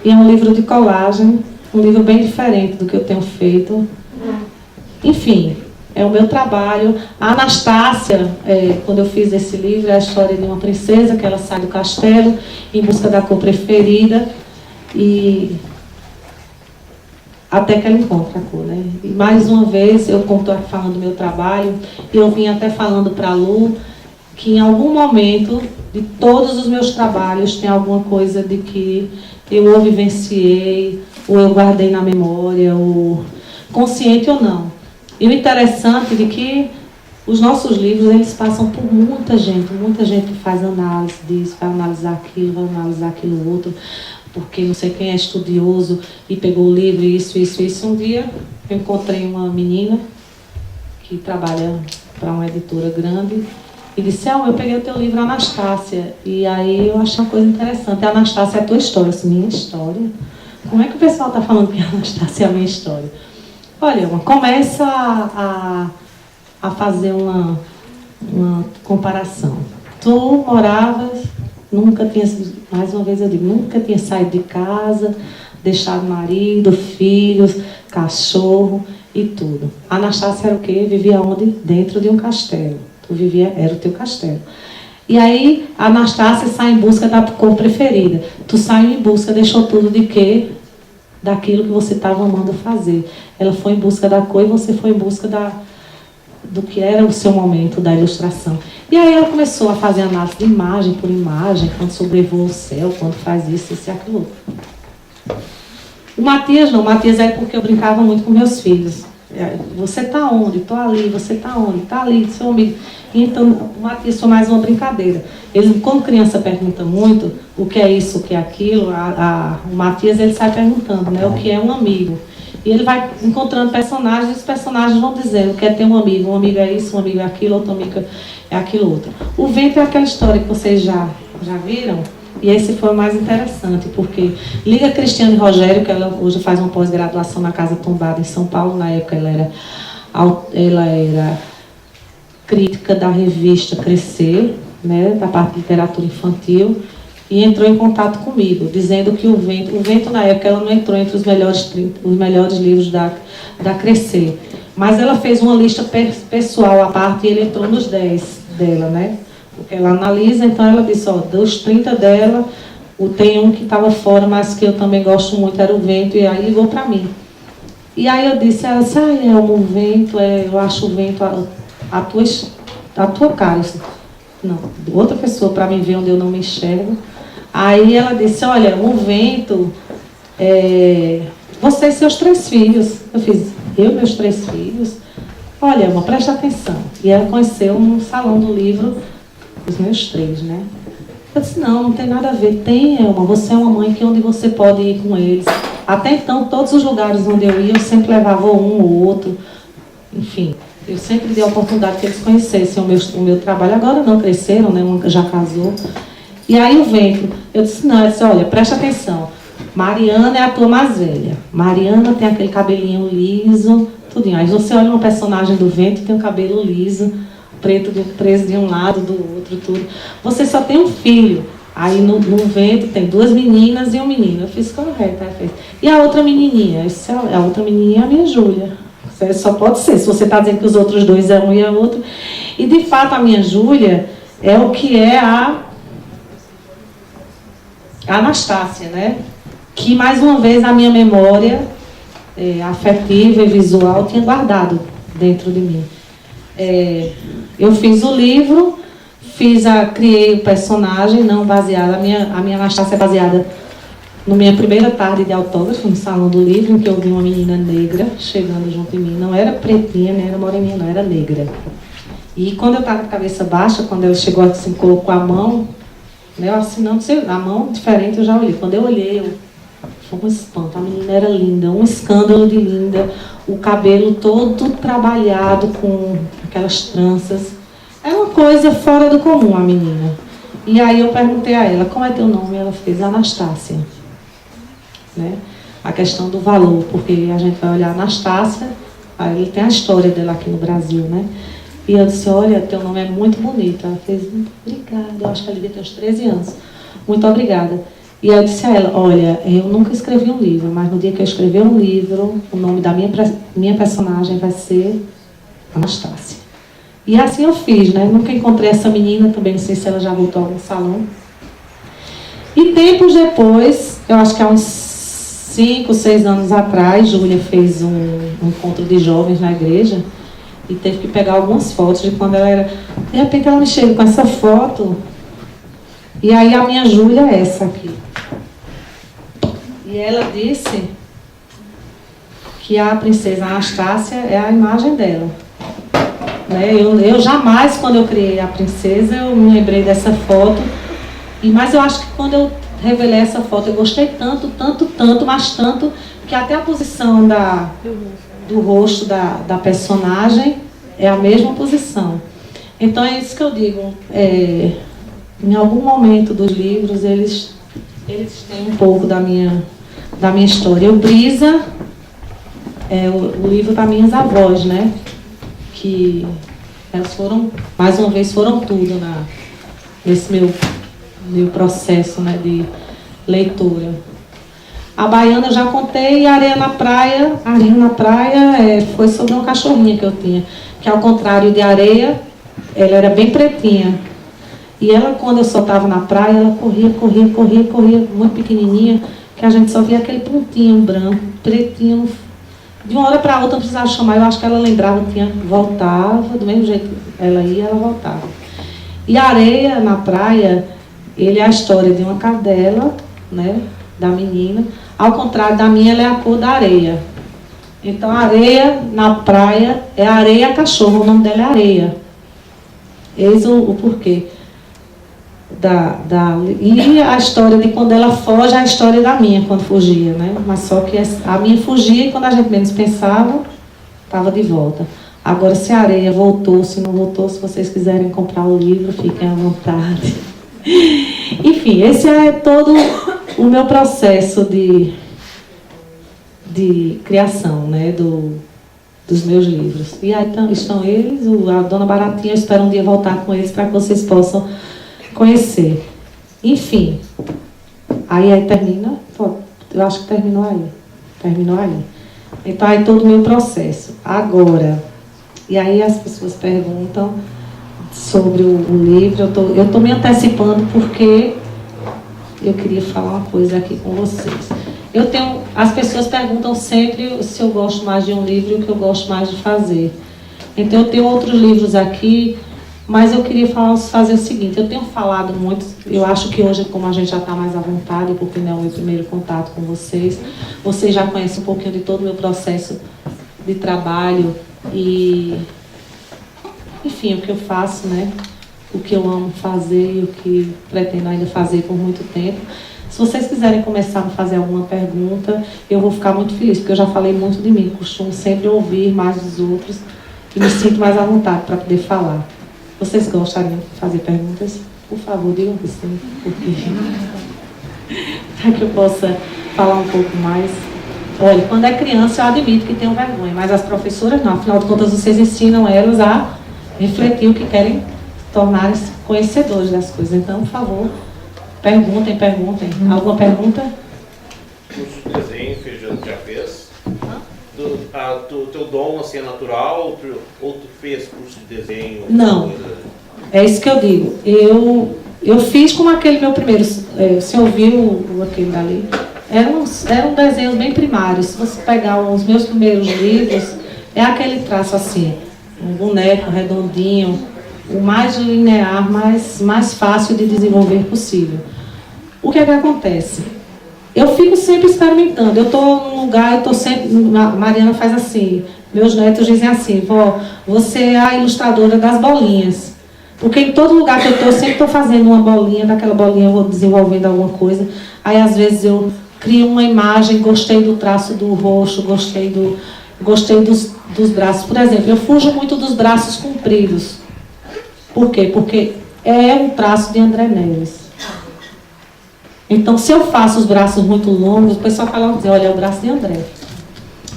Speaker 3: E é um livro de colagem, um livro bem diferente do que eu tenho feito. Enfim, é o meu trabalho. A Anastácia, quando eu fiz esse livro, é a história de uma princesa que ela sai do castelo em busca da cor preferida, e até que ela encontra a cor, né? E mais uma vez, eu estou falando do meu trabalho, e eu vim até falando para a Lu que em algum momento de todos os meus trabalhos tem alguma coisa de que eu ou vivenciei, ou eu guardei na memória, ou consciente ou não. E o interessante é que os nossos livros, eles passam por muita gente faz análise disso, vai analisar aquilo outro, porque não sei quem é estudioso e pegou o livro, isso. Um dia eu encontrei uma menina que trabalha para uma editora grande e disse: eu peguei o teu livro, Anastácia. E aí eu achei uma coisa interessante. A Anastácia é a tua história. Eu disse: minha história? Como é que o pessoal está falando que a Anastácia é a minha história? Olha, começa a fazer uma comparação. Tu moravas, nunca tinha, mais uma vez eu digo, nunca tinha saído de casa, deixado marido, filhos, cachorro e tudo. A Anastácia era o quê? Vivia onde? Dentro de um castelo. Tu vivia, era o teu castelo. E aí a Anastácia sai em busca da cor preferida. Tu saiu em busca, deixou tudo de quê? Daquilo que você estava amando fazer. Ela foi em busca da cor e você foi em busca do que era o seu momento da ilustração. E aí ela começou a fazer análise de imagem por imagem, quando sobrevoa o céu, quando faz isso e aquilo. O Matias não, o Matias é porque eu brincava muito com meus filhos. Você está onde? Estou ali. Você está onde? Está ali, seu amigo. Então, o Matias foi mais uma brincadeira. Ele, quando criança pergunta muito o que é isso, o que é aquilo, o Matias ele sai perguntando, né, o que é um amigo. E ele vai encontrando personagens, e os personagens vão dizendo que é ter um amigo é isso, um amigo é aquilo, outro amigo é aquilo outro. O Vento é aquela história que vocês já viram, e esse foi o mais interessante, porque Liga Cristiane Rogério, que ela hoje faz uma pós-graduação na Casa Tombada em São Paulo, na época ela era crítica da revista Crescer, né, da parte de literatura infantil, e entrou em contato comigo, dizendo que o Vento na época ela não entrou entre os melhores livros da Crescer, mas ela fez uma lista pessoal à parte e ele entrou nos 10 dela, né? Porque ela analisa, então ela disse, ó, dos 30 dela, tem um que estava fora, mas que eu também gosto muito, era o Vento, e aí ligou para mim. E aí eu disse, ela disse, o Vento, eu acho o Vento a tua cara. Eu disse, não, outra pessoa para mim ver onde eu não me enxergo. Aí ela disse, olha, o Vento, você e seus 3 filhos. Eu fiz, meus 3 filhos? Olha, Elma, presta atenção. E ela conheceu no salão do livro os meus 3, né? Eu disse, não tem nada a ver. Tem, Elma, você é uma mãe que onde você pode ir com eles. Até então, todos os lugares onde eu ia, eu sempre levava um ou outro. Enfim, eu sempre dei a oportunidade que eles conhecessem o meu trabalho. Agora não cresceram, né? Uma já casou. E aí o Vento, eu disse, olha, presta atenção. Mariana é a tua mais velha. Mariana tem aquele cabelinho liso, tudinho. Aí você olha uma personagem do Vento, tem um cabelo liso, preso de um lado, do outro, tudo. Você só tem um filho. Aí no Vento tem 2 meninas e um menino. Eu fiz correto. E a outra menininha? A outra menininha é a minha Júlia. Só pode ser, se você está dizendo que os outros 2 é um e é outro. E de fato a minha Júlia é o que é a Anastácia, né? Que mais uma vez a minha memória afetiva e visual tinha guardado dentro de mim. Eu fiz o livro, criei o personagem, não baseada, a minha Anastácia é baseada na minha primeira tarde de autógrafo, no Salão do Livro, em que eu vi uma menina negra chegando junto de mim. Não era pretinha, nem era moreninha, não, era negra. E quando eu estava de cabeça baixa, quando ela chegou assim, colocou a mão, eu assim, não sei, a mão diferente eu já olhei. Quando eu olhei, foi um espanto. A menina era linda, um escândalo de linda, o cabelo todo trabalhado com aquelas tranças. Era uma coisa fora do comum a menina. E aí eu perguntei a ela, como é teu nome? Ela fez Anastácia. Né? A questão do valor, porque a gente vai olhar a Anastácia, aí tem a história dela aqui no Brasil, né? E eu disse, olha, teu nome é muito bonito. Ela fez, muito obrigada, eu acho que ela devia ter uns 13 anos. Muito obrigada. E eu disse a ela, olha, eu nunca escrevi um livro, mas no dia que eu escrever um livro, o nome da minha personagem vai ser Anastácia. E assim eu fiz, né? Nunca encontrei essa menina, também não sei se ela já voltou a algum salão. E tempos depois, eu acho que há uns 5, 6 anos atrás, Júlia fez um encontro de jovens na igreja e teve que pegar algumas fotos de quando ela era... De repente ela me chega com essa foto e aí a minha Júlia é essa aqui. E ela disse que a princesa Anastácia é a imagem dela. Né? Eu jamais, quando eu criei a princesa, eu me lembrei dessa foto. Mas eu acho que quando eu revelei essa foto, eu gostei tanto, mas tanto, que até a posição do rosto da personagem é a mesma posição. Então é isso que eu digo. Em algum momento dos livros, eles têm um pouco da minha história. O Brisa o livro para minhas avós, né? Que elas foram, mais uma vez, foram tudo nesse meu processo, né, de leitura. A Baiana eu já contei, e a Areia na Praia foi sobre uma cachorrinha que eu tinha, que ao contrário de Areia, ela era bem pretinha. E ela, quando eu soltava na praia, ela corria, muito pequenininha, que a gente só via aquele pontinho branco, pretinho De uma hora para outra eu precisava chamar, eu acho que ela lembrava, voltava, do mesmo jeito que ela ia, ela voltava. E a areia na praia, ele é a história de uma cadela, né, da menina. Ao contrário da minha, ela é a cor da areia. Então, a areia na praia é areia cachorro, o nome dela é Areia. Eis o porquê. E a história de quando ela foge é a história da minha, quando fugia, né? Mas só que a minha fugia e quando a gente menos pensava, estava de volta. Agora, se a Areia voltou, se não voltou, se vocês quiserem comprar o livro, fiquem à vontade. Enfim, esse é todo o meu processo de criação, né, dos meus livros. E aí estão eles, a Dona Baratinha, eu espero um dia voltar com eles para que vocês possam conhecer. Enfim, aí termina, eu acho que terminou aí. Então, aí todo o meu processo. Agora, e aí as pessoas perguntam sobre o livro, eu estou me antecipando porque eu queria falar uma coisa aqui com vocês. As pessoas perguntam sempre se eu gosto mais de um livro e o que eu gosto mais de fazer. Então, eu tenho outros livros aqui, mas eu queria fazer o seguinte, eu tenho falado muito, eu acho que hoje, como a gente já está mais à vontade, porque não é o meu primeiro contato com vocês já conhecem um pouquinho de todo o meu processo de trabalho e, enfim, o que eu faço, né? O que eu amo fazer e o que pretendo ainda fazer por muito tempo. Se vocês quiserem começar a me fazer alguma pergunta, eu vou ficar muito feliz, porque eu já falei muito de mim, costumo sempre ouvir mais dos outros e me sinto mais à vontade para poder falar. Vocês gostariam de fazer perguntas? Por favor, digam que sim, para que eu possa falar um pouco mais. Olha, quando é criança eu admito que tenho vergonha, mas as professoras não, afinal de contas vocês ensinam elas a refletir o que querem tornar-se conhecedores das coisas. Então, por favor, perguntem. Alguma pergunta?
Speaker 4: Curso de desenho que já fez? Teu dom assim, é natural ou tu fez curso de desenho?
Speaker 3: Não, é isso que eu digo. Eu fiz como aquele meu primeiro, o senhor viu aquele dali? Eram desenhos bem primários. Se você pegar os meus primeiros livros, é aquele traço assim, um boneco redondinho, o mais linear, mais fácil de desenvolver possível. O que é que acontece? Eu fico sempre experimentando. Eu estou num lugar, eu estou sempre... Mariana faz assim, meus netos dizem assim, vó, você é a ilustradora das bolinhas. Porque em todo lugar que eu estou, eu sempre estou fazendo uma bolinha, daquela bolinha eu vou desenvolvendo alguma coisa. Aí às vezes eu crio uma imagem, gostei do traço do rosto, gostei dos braços. Por exemplo, eu fujo muito dos braços compridos. Por quê? Porque é um traço de André Neves. Então, se eu faço os braços muito longos, o pessoal fala, olha, é o braço de André.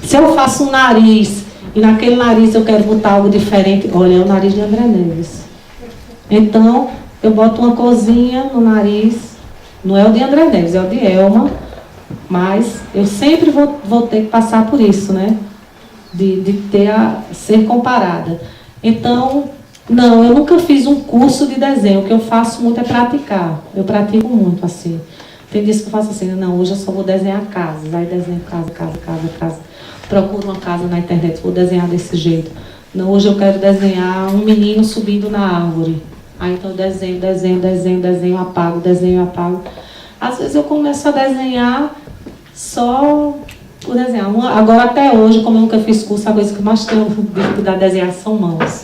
Speaker 3: Se eu faço um nariz, e naquele nariz eu quero botar algo diferente, olha, é o nariz de André Neves. Então, eu boto uma corzinha no nariz, não é o de André Neves, é o de Elma, mas eu sempre vou ter que passar por isso, né? De ser comparada. Então, não, eu nunca fiz um curso de desenho. O que eu faço muito é praticar. Eu pratico muito, assim. Tem dias que eu faço assim, não, hoje eu só vou desenhar casas. Aí desenho casa. Procuro uma casa na internet, vou desenhar desse jeito. Não, hoje eu quero desenhar um menino subindo na árvore. Aí então eu desenho, apago. Às vezes eu começo a desenhar só por desenhar. Agora até hoje, como eu nunca fiz curso, a coisa que eu mais tenho dificuldade de desenhar são mãos.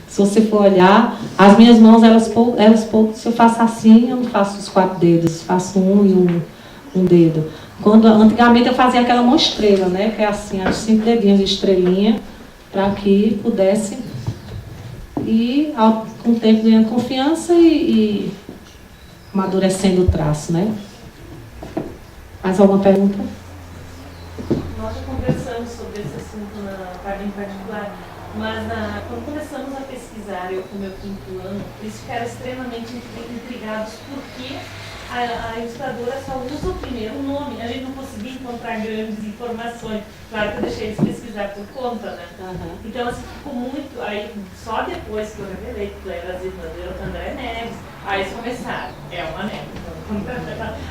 Speaker 3: Se você for olhar, as minhas mãos, elas pouco, se eu faço assim, eu não faço os 4 dedos, faço um dedo. Antigamente eu fazia aquela mão estrela, né? Que é assim, as 5 dedinhos de estrelinha, para que pudesse ir com o tempo ganhando confiança e amadurecendo o traço, né? Mais alguma pergunta?
Speaker 5: Nós já conversamos sobre esse assunto na parte em particular, mas quando começamos a pesquisar, eu com o meu 5º ano, eles ficaram extremamente intrigados porque a ilustradora só usa o primeiro nome. A gente não conseguia encontrar grandes informações. Claro que eu deixei eles pesquisar por conta, né? Uhum. Então, assim, ficou muito... Aí, só depois que eu revelei que tu era as irmãs de André Neves, aí eles começaram. É uma Neves.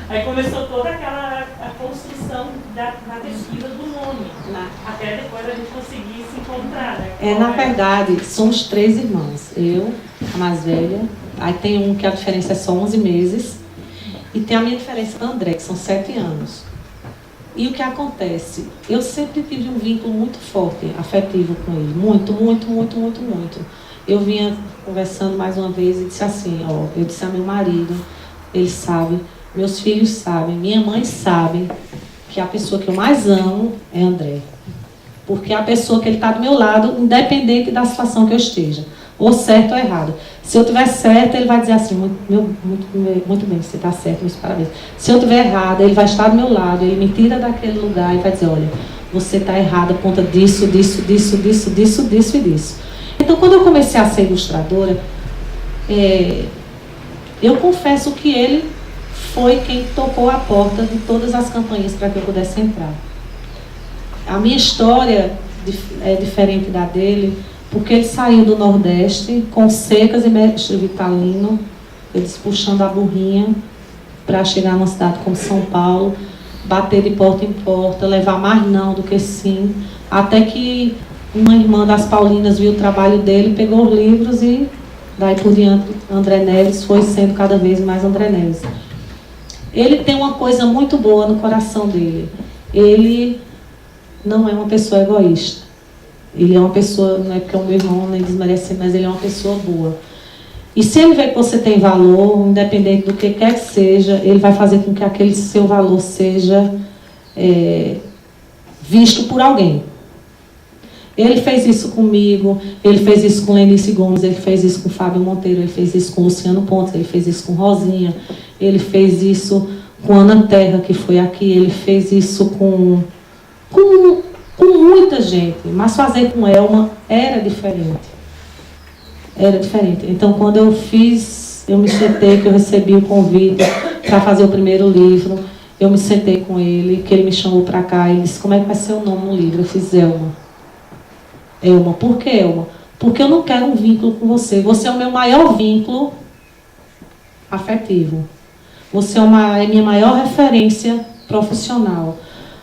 Speaker 5: Aí começou toda aquela a construção na pesquisa do nome, até depois a gente conseguir se encontrar, né?
Speaker 3: Na verdade, somos 3 irmãos. Eu, a mais velha, aí tem um que a diferença é só 11 meses, e tem a minha diferença do André, que são 7 anos. E o que acontece? Eu sempre tive um vínculo muito forte, afetivo com ele. Muito, muito, muito, muito, muito. Eu vinha conversando mais uma vez e disse assim, eu disse a meu marido, ele sabe, meus filhos sabem, minha mãe sabe que a pessoa que eu mais amo é André. Porque é a pessoa que ele está do meu lado, independente da situação que eu esteja. Ou certo ou errado. Se eu estiver certo, ele vai dizer assim, muito bem, você está certo, meus parabéns. Se eu estiver errada, ele vai estar do meu lado, ele me tira daquele lugar e vai dizer, olha, você está errada por conta disso, disso, disso, disso, disso, disso e disso. Então, quando eu comecei a ser ilustradora, eu confesso que ele foi quem tocou a porta de todas as campanhas para que eu pudesse entrar. A minha história é diferente da dele, porque ele saiu do Nordeste com secas e mestre Vitalino, eles puxando a burrinha para chegar numa cidade como São Paulo, bater de porta em porta, levar mais não do que sim, até que uma irmã das Paulinas viu o trabalho dele, pegou os livros e daí por diante André Neves foi sendo cada vez mais André Neves. Ele tem uma coisa muito boa no coração dele. Ele não é uma pessoa egoísta. Ele é uma pessoa, não é porque é o meu irmão, nem desmerece, mas ele é uma pessoa boa. E se ele vê que você tem valor, independente do que quer que seja, ele vai fazer com que aquele seu valor seja visto por alguém. Ele fez isso comigo, ele fez isso com Lenice Gomes, ele fez isso com Fábio Monteiro, ele fez isso com Luciano Pontes, ele fez isso com Rosinha, ele fez isso com Ana Terra, que foi aqui, ele fez isso com muita gente, mas fazer com Elma era diferente. Era diferente. Então, quando eu me sentei, que eu recebi o convite para fazer o primeiro livro, eu me sentei com ele, que ele me chamou para cá e disse, como é que vai ser o nome no livro? Eu fiz Elma. Elma, por que Elma? Porque eu não quero um vínculo com você. Você é o meu maior vínculo afetivo. Você é minha maior referência profissional.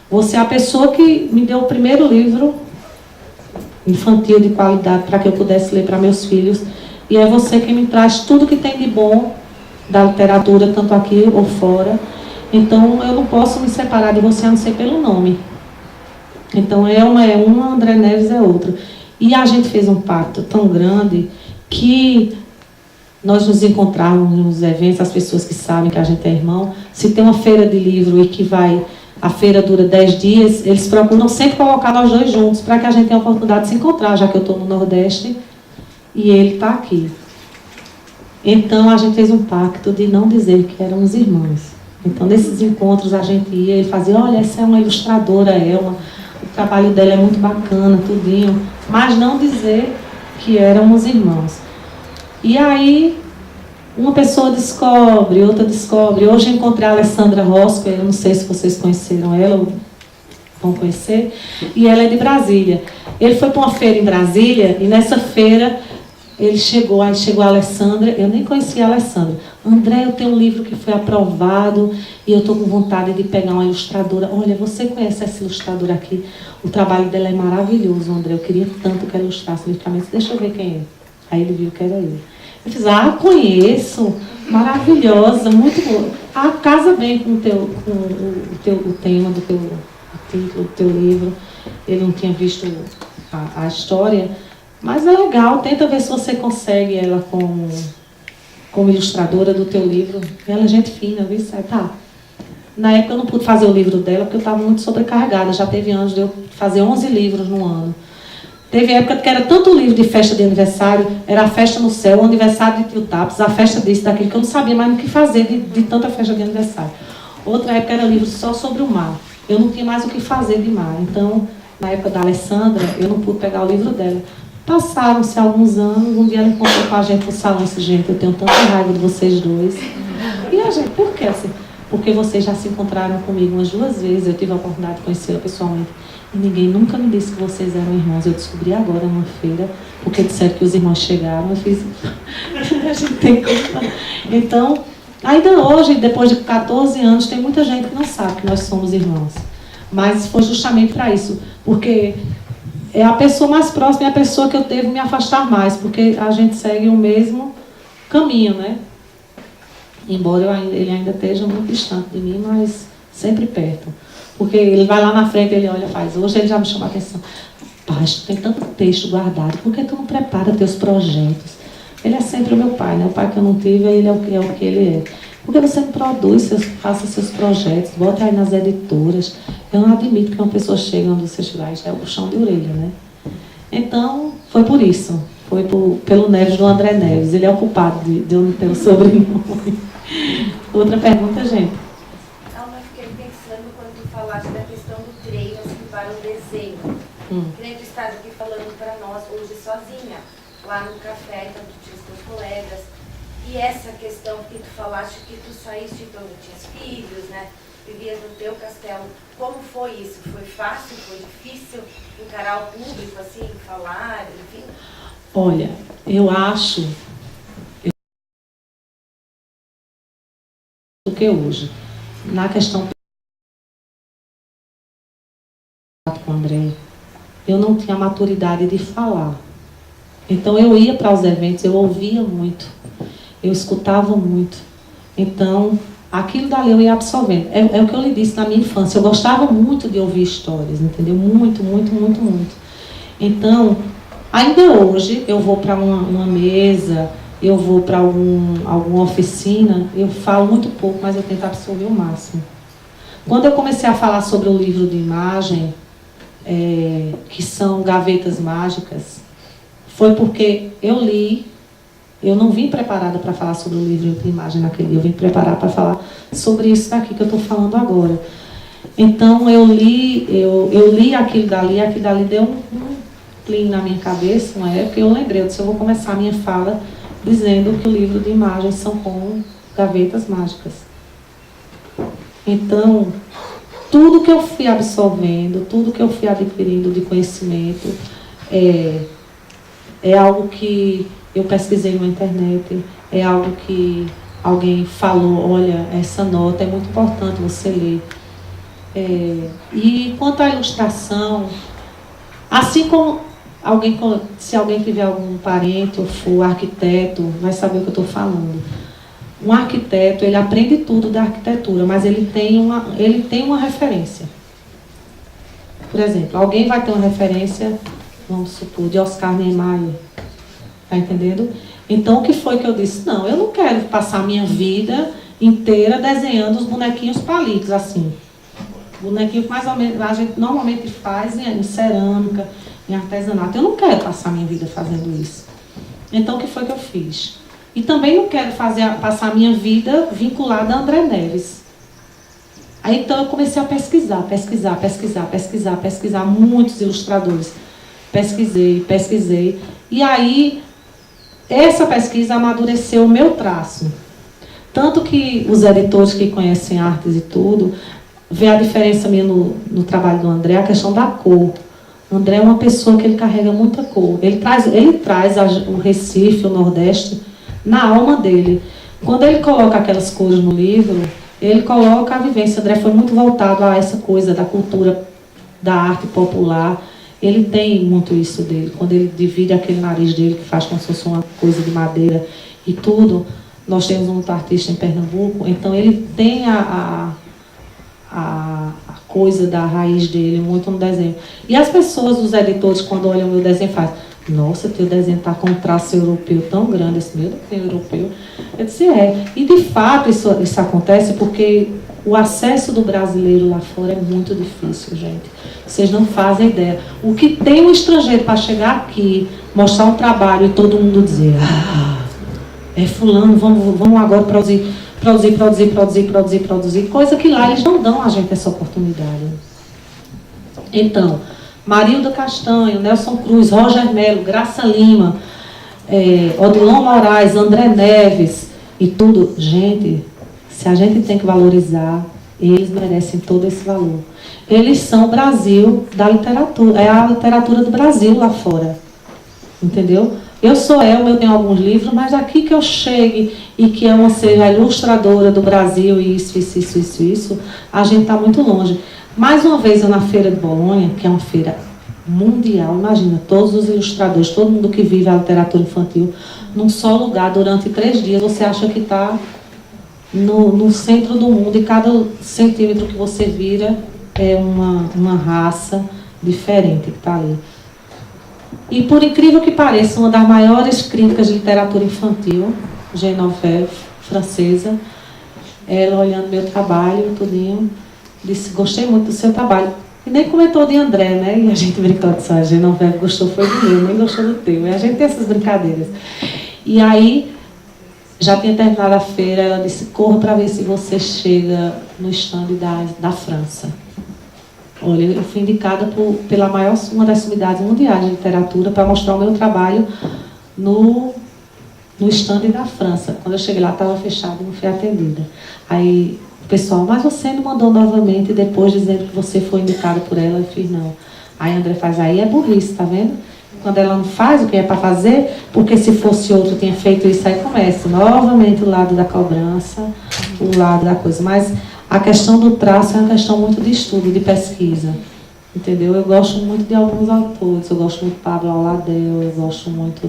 Speaker 3: Você é a pessoa que me deu o primeiro livro infantil de qualidade para que eu pudesse ler para meus filhos. E é você que me traz tudo que tem de bom da literatura, tanto aqui ou fora. Então, eu não posso me separar de você a não ser pelo nome. Então, Elma é uma, André Neves é outra. E a gente fez um pacto tão grande que nós nos encontrávamos nos eventos, as pessoas que sabem que a gente é irmão. Se tem uma feira de livro e que a feira dura 10 dias, eles procuram sempre colocar nós dois juntos, para que a gente tenha a oportunidade de se encontrar, já que eu estou no Nordeste e ele está aqui. Então, a gente fez um pacto de não dizer que éramos irmãos. Então, nesses encontros, a gente ia, ele fazia, olha, essa é uma ilustradora, o trabalho dela é muito bacana, tudinho, mas não dizer que éramos irmãos. E aí, uma pessoa descobre, outra descobre. Hoje eu encontrei a Alessandra Rosco, eu não sei se vocês conheceram ela, ou vão conhecer, e ela é de Brasília. Ele foi para uma feira em Brasília, e nessa feira ele chegou a Alessandra, eu nem conhecia a Alessandra. André, eu tenho um livro que foi aprovado, e eu estou com vontade de pegar uma ilustradora. Olha, você conhece essa ilustradora aqui? O trabalho dela é maravilhoso, André, eu queria tanto que ela ilustrasse o livro para mim. Deixa eu ver quem é. Aí ele viu que era eu. Eu fiz, conheço, maravilhosa, muito boa. Casa bem com o tema do teu título, do teu livro. Ele não tinha visto a história, mas é legal, tenta ver se você consegue ela como ilustradora do teu livro. Ela é gente fina, viu? Tá. Na época eu não pude fazer o livro dela, porque eu estava muito sobrecarregada. Já teve anos de eu fazer 11 livros no ano. Teve época que era tanto livro de festa de aniversário, era a festa no céu, o aniversário de Tio Taps, a festa disso, daquilo, que eu não sabia mais o que fazer de tanta festa de aniversário. Outra época era livro só sobre o mar. Eu não tinha mais o que fazer de mar. Então, na época da Alessandra, eu não pude pegar o livro dela. Passaram-se alguns anos, um dia ela encontrou com a gente no salão e disse, gente, eu tenho tanta raiva de vocês dois. E a gente, por quê? Assim, porque vocês já se encontraram comigo umas 2 vezes, eu tive a oportunidade de conhecê-la pessoalmente. E ninguém nunca me disse que vocês eram irmãos. Eu descobri agora numa feira, porque disseram que os irmãos chegaram. Eu fiz, a gente tem que... Então, Ainda hoje, depois de 14 anos, tem muita gente que não sabe que nós somos irmãos. Mas foi justamente para isso, porque é a pessoa mais próxima e a pessoa que eu devo me afastar mais, porque a gente segue o mesmo caminho, né? Embora ele ainda esteja muito distante de mim, mas sempre perto. Porque ele vai lá na frente, ele olha e faz. Hoje ele já me chamou a atenção. Pai, tu tem tanto texto guardado, por que tu não prepara teus projetos? Ele é sempre o meu pai, né? O pai que eu não tive, ele é o que ele é. Por que você não produz, faça seus projetos, bota aí nas editoras? Eu não admito que uma pessoa chegue onde você chegar, é o puxão de orelha, né? Então, foi por isso. Foi pelo Neves, do André Neves. Ele é o culpado de eu não ter o sobrenome. Outra pergunta, gente.
Speaker 6: Alma, eu fiquei pensando quando tu falaste da questão do treino assim, para o desenho. Que nem tu estás aqui falando para nós hoje sozinha, lá no café, então tu tinha os teus colegas. E essa questão que tu falaste que tu saíste quando tinhas filhos, né? Vivias no teu castelo. Como foi isso? Foi fácil? Foi difícil encarar o público, assim, falar, enfim?
Speaker 3: Olha, eu acho do que hoje. Na questão com o André, eu não tinha maturidade de falar. Então eu ia para os eventos, eu ouvia muito, eu escutava muito. Então, aquilo dali eu ia absorvendo. É o que eu lhe disse na minha infância, eu gostava muito de ouvir histórias, entendeu? Muito, muito, muito, muito. Então, ainda hoje, eu vou para uma mesa, eu vou para alguma oficina, eu falo muito pouco, mas eu tento absorver o máximo. Quando eu comecei a falar sobre o livro de imagem, que são gavetas mágicas, foi porque eu li, eu não vim preparada para falar sobre o livro de imagem naquele dia, eu vim preparada para falar sobre isso daqui que eu estou falando agora. Então eu li aquilo dali deu um plim na minha cabeça, uma época, e eu lembrei, eu disse, eu vou começar a minha fala dizendo que o livro de imagens são como gavetas mágicas. Então, tudo que eu fui absorvendo, tudo que eu fui adquirindo de conhecimento, é algo que eu pesquisei na internet, é algo que alguém falou, olha, essa nota é muito importante você ler. E quanto à ilustração, assim como se alguém tiver algum parente ou for arquiteto, vai saber o que eu estou falando. Um arquiteto, ele aprende tudo da arquitetura, mas ele tem uma referência. Por exemplo, alguém vai ter uma referência, vamos supor, de Oscar Niemeyer. Está entendendo? Então, o que foi que eu disse? Não, eu não quero passar a minha vida inteira desenhando os bonequinhos palitos, assim. Bonequinho que mais ou menos a gente normalmente faz em cerâmica, em artesanato. Eu não quero passar a minha vida fazendo isso. Então, o que foi que eu fiz? E também não quero passar a minha vida vinculada a André Neves. Aí, então, eu comecei a pesquisar muitos ilustradores. Pesquisei. E aí, essa pesquisa amadureceu o meu traço. Tanto que os editores que conhecem artes e tudo, vê a diferença minha no trabalho do André, a questão da cor. O André é uma pessoa que ele carrega muita cor. Ele traz o Recife, o Nordeste, na alma dele. Quando ele coloca aquelas cores no livro, ele coloca a vivência. O André foi muito voltado a essa coisa da cultura, da arte popular. Ele tem muito isso dele. Quando ele divide aquele nariz dele, que faz como se fosse uma coisa de madeira e tudo. Nós temos um artista em Pernambuco, então ele tem a coisa da raiz dele muito no desenho. E as pessoas, os editores, quando olham o meu desenho, fazem: nossa, teu desenho está com um traço europeu tão grande, esse meu desenho europeu. Eu disse, E de fato isso acontece porque o acesso do brasileiro lá fora é muito difícil, gente. Vocês não fazem ideia. O que tem um estrangeiro para chegar aqui, mostrar um trabalho e todo mundo dizer: fulano, vamos agora produzir, coisa que lá eles não dão a gente essa oportunidade. Então, Marilda Castanho, Nelson Cruz, Roger Melo, Graça Lima, Odilon Moraes, André Neves e tudo. Gente, se a gente tem que valorizar, eles merecem todo esse valor. Eles são o Brasil da literatura, é a literatura do Brasil lá fora. Entendeu? Eu sou Elma, eu tenho alguns livros, mas aqui que eu chegue e que eu seja a ilustradora do Brasil e isso, a gente está muito longe. Mais uma vez, eu na Feira de Bolonha, que é uma feira mundial, imagina, todos os ilustradores, todo mundo que vive a literatura infantil, num só lugar, durante 3 dias, você acha que está no centro do mundo, e cada centímetro que você vira é uma raça diferente que está ali. E, por incrível que pareça, uma das maiores críticas de literatura infantil, Genoveve, francesa, ela olhando meu trabalho, tudinho, disse, gostei muito do seu trabalho. E nem comentou de André, né? E a gente brincou, disse, a Genoveve gostou foi do meu, nem gostou do teu. E a gente tem essas brincadeiras. E aí, já tinha terminado a feira, ela disse, corra para ver se você chega no stand da França. Olha, eu fui indicada pela uma das sumidades mundiais de literatura para mostrar o meu trabalho no stand da França. Quando eu cheguei lá, estava fechado e não fui atendida. Aí o pessoal, mas você não mandou novamente depois dizendo que você foi indicada por ela? Eu fiz, não. Aí André faz, aí é burrice, tá vendo? Quando ela não faz o que é para fazer, porque se fosse outro tinha feito isso, aí começa novamente o lado da cobrança, o lado da coisa. Mas a questão do traço é uma questão muito de estudo, de pesquisa, entendeu? Eu gosto muito de alguns autores, eu gosto muito do Pablo Aladel, eu gosto muito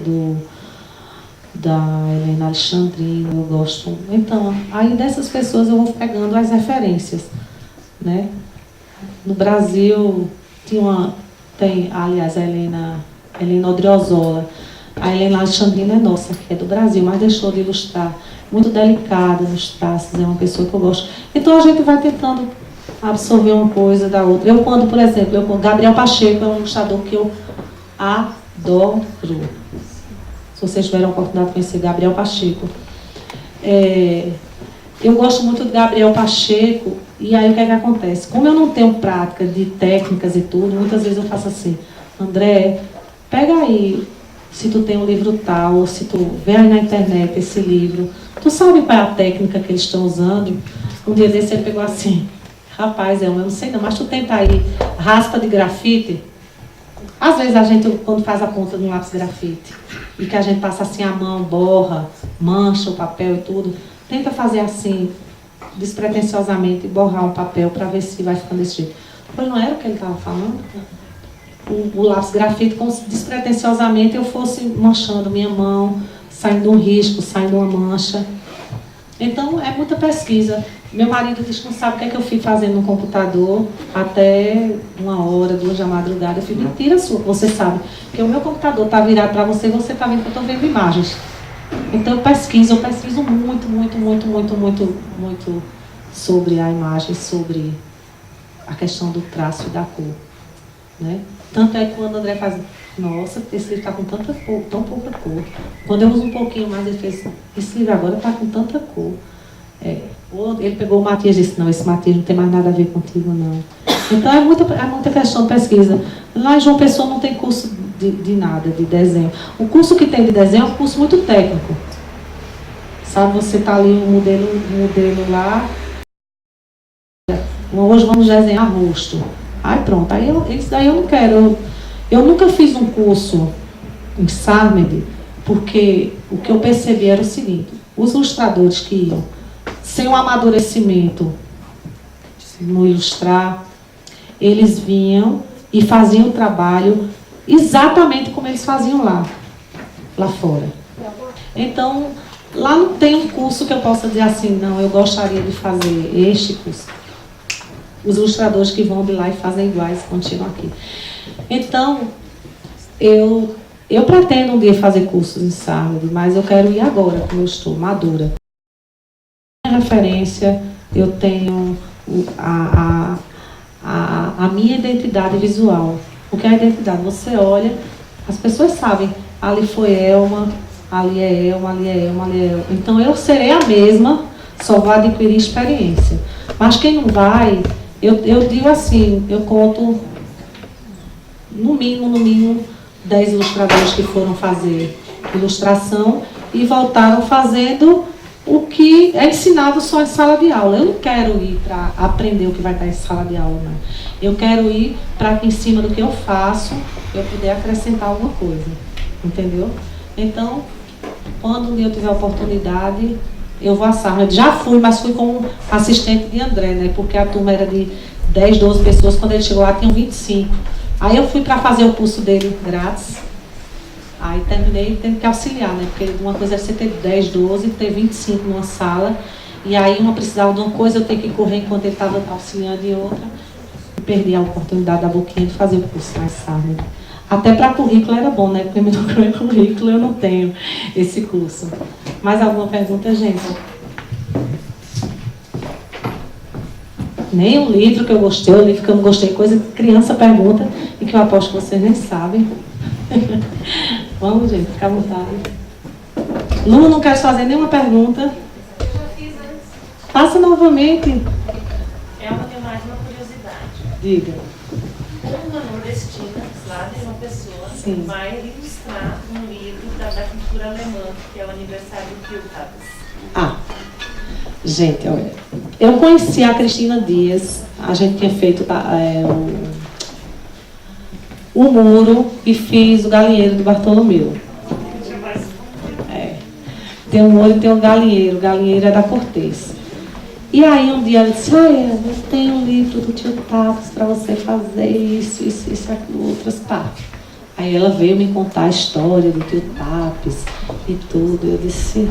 Speaker 3: da Helena Alexandrino, eu gosto... Então, aí dessas pessoas eu vou pegando as referências, né? No Brasil, tem, aliás, a Helena Odriozola. A Helena Alexandrina é nossa, que é do Brasil, mas deixou de ilustrar. Muito delicada nos traços, é uma pessoa que eu gosto. Então a gente vai tentando absorver uma coisa da outra. Eu quando, por exemplo, Gabriel Pacheco é um ilustrador que eu adoro. Se vocês tiverem a oportunidade de conhecer Gabriel Pacheco. Eu gosto muito de Gabriel Pacheco, e aí o que é que acontece? Como eu não tenho prática de técnicas e tudo, muitas vezes eu faço assim, André, pega aí, se tu tem um livro tal, ou se tu vê aí na internet esse livro, tu sabe qual é a técnica que eles estão usando? Um dia desse ele pegou assim, rapaz, eu não sei não, mas tu tenta aí, raspa de grafite. Às vezes a gente, quando faz a ponta de um lápis grafite, e que a gente passa assim a mão, borra, mancha o papel e tudo, tenta fazer assim, despretensiosamente, borrar um papel para ver se vai ficando desse jeito. Pois não era o que ele estava falando? O lápis grafite, como se despretensiosamente eu fosse manchando minha mão, saindo um risco, saindo uma mancha. Então, é muita pesquisa. Meu marido diz que não sabe o que é que eu fico fazendo no computador até 1 hora, 2 da madrugada. Eu fico, mentira sua, você sabe. Porque o meu computador está virado para você e você está vendo que eu estou vendo imagens. Então, eu pesquiso muito sobre a imagem, sobre a questão do traço e da cor. Né? Tanto é que quando o André faz, nossa, esse livro está com tão pouca cor. Quando eu uso um pouquinho mais, ele fez, esse livro agora está com tanta cor. Ele pegou o Matias e disse, não, esse Matias não tem mais nada a ver contigo, não. Então é muita questão de pesquisa. Lá em João Pessoa não tem curso de nada, de desenho. O curso que tem de desenho é um curso muito técnico. Sabe, você está ali um modelo lá, hoje vamos desenhar rosto. Aí pronto, isso daí eu não quero. Eu nunca fiz um curso em SARMED, porque o que eu percebi era o seguinte, os ilustradores que iam sem um amadurecimento no ilustrar, eles vinham e faziam o trabalho exatamente como eles faziam lá fora. Então, lá não tem um curso que eu possa dizer assim, não, eu gostaria de fazer este curso. Os ilustradores que vão de lá e fazem iguais continuam aqui. Então, eu pretendo um dia fazer cursos em SARMED, mas eu quero ir agora, como eu estou, madura. Minha referência, eu tenho a minha identidade visual. O que é a identidade? Você olha, as pessoas sabem, ali foi Elma, ali é Elma, ali é Elma, ali é Elma. Então, eu serei a mesma, só vou adquirir experiência. Mas quem não vai... Eu digo assim, eu conto no mínimo 10 ilustradores que foram fazer ilustração e voltaram fazendo o que é ensinado só em sala de aula. Eu não quero ir para aprender o que vai estar em sala de aula, não. Eu quero ir para que em cima do que eu faço, eu puder acrescentar alguma coisa, entendeu? Então, quando um dia eu tiver a oportunidade, eu vou assar. Eu já fui, mas fui como assistente de André, né? Porque a turma era de 10, 12 pessoas, quando ele chegou lá tinham 25. Aí eu fui para fazer o curso dele grátis. Aí terminei tendo que auxiliar, né? Porque uma coisa é você ter 10, 12, ter 25 numa sala. E aí uma precisava de uma coisa, eu tenho que correr enquanto ele estava auxiliando e outra. Perdi a oportunidade da boquinha de fazer o curso mais tarde. Até para currículo era bom, né? Porque meu currículo eu não tenho esse curso. Mais alguma pergunta, gente? Nem o livro que eu gostei, o livro que eu não gostei, coisa que criança pergunta e que eu aposto que vocês nem sabem. Vamos, gente, fica à vontade. Lu, não quero fazer nenhuma pergunta.
Speaker 5: Eu já fiz antes.
Speaker 3: Faça novamente.
Speaker 5: É uma curiosidade.
Speaker 3: Diga.
Speaker 5: Uma nordestina, lá de uma pessoa,
Speaker 3: Sim.
Speaker 5: vai ilustrar um livro da cultura alemã, que é o aniversário do Tio Tapas.
Speaker 3: Ah, gente, olha, eu conheci a Dias, a gente tinha feito o muro e fiz o galinheiro do Bartolomeu. Tem um muro e tem um galinheiro. O galinheiro é da Cortez. E aí um dia ela disse, eu tenho um livro do Tio Tapas para você fazer isso, aquilo, outras partes. Aí ela veio me contar a história do Tio Tapas e tudo. Eu disse,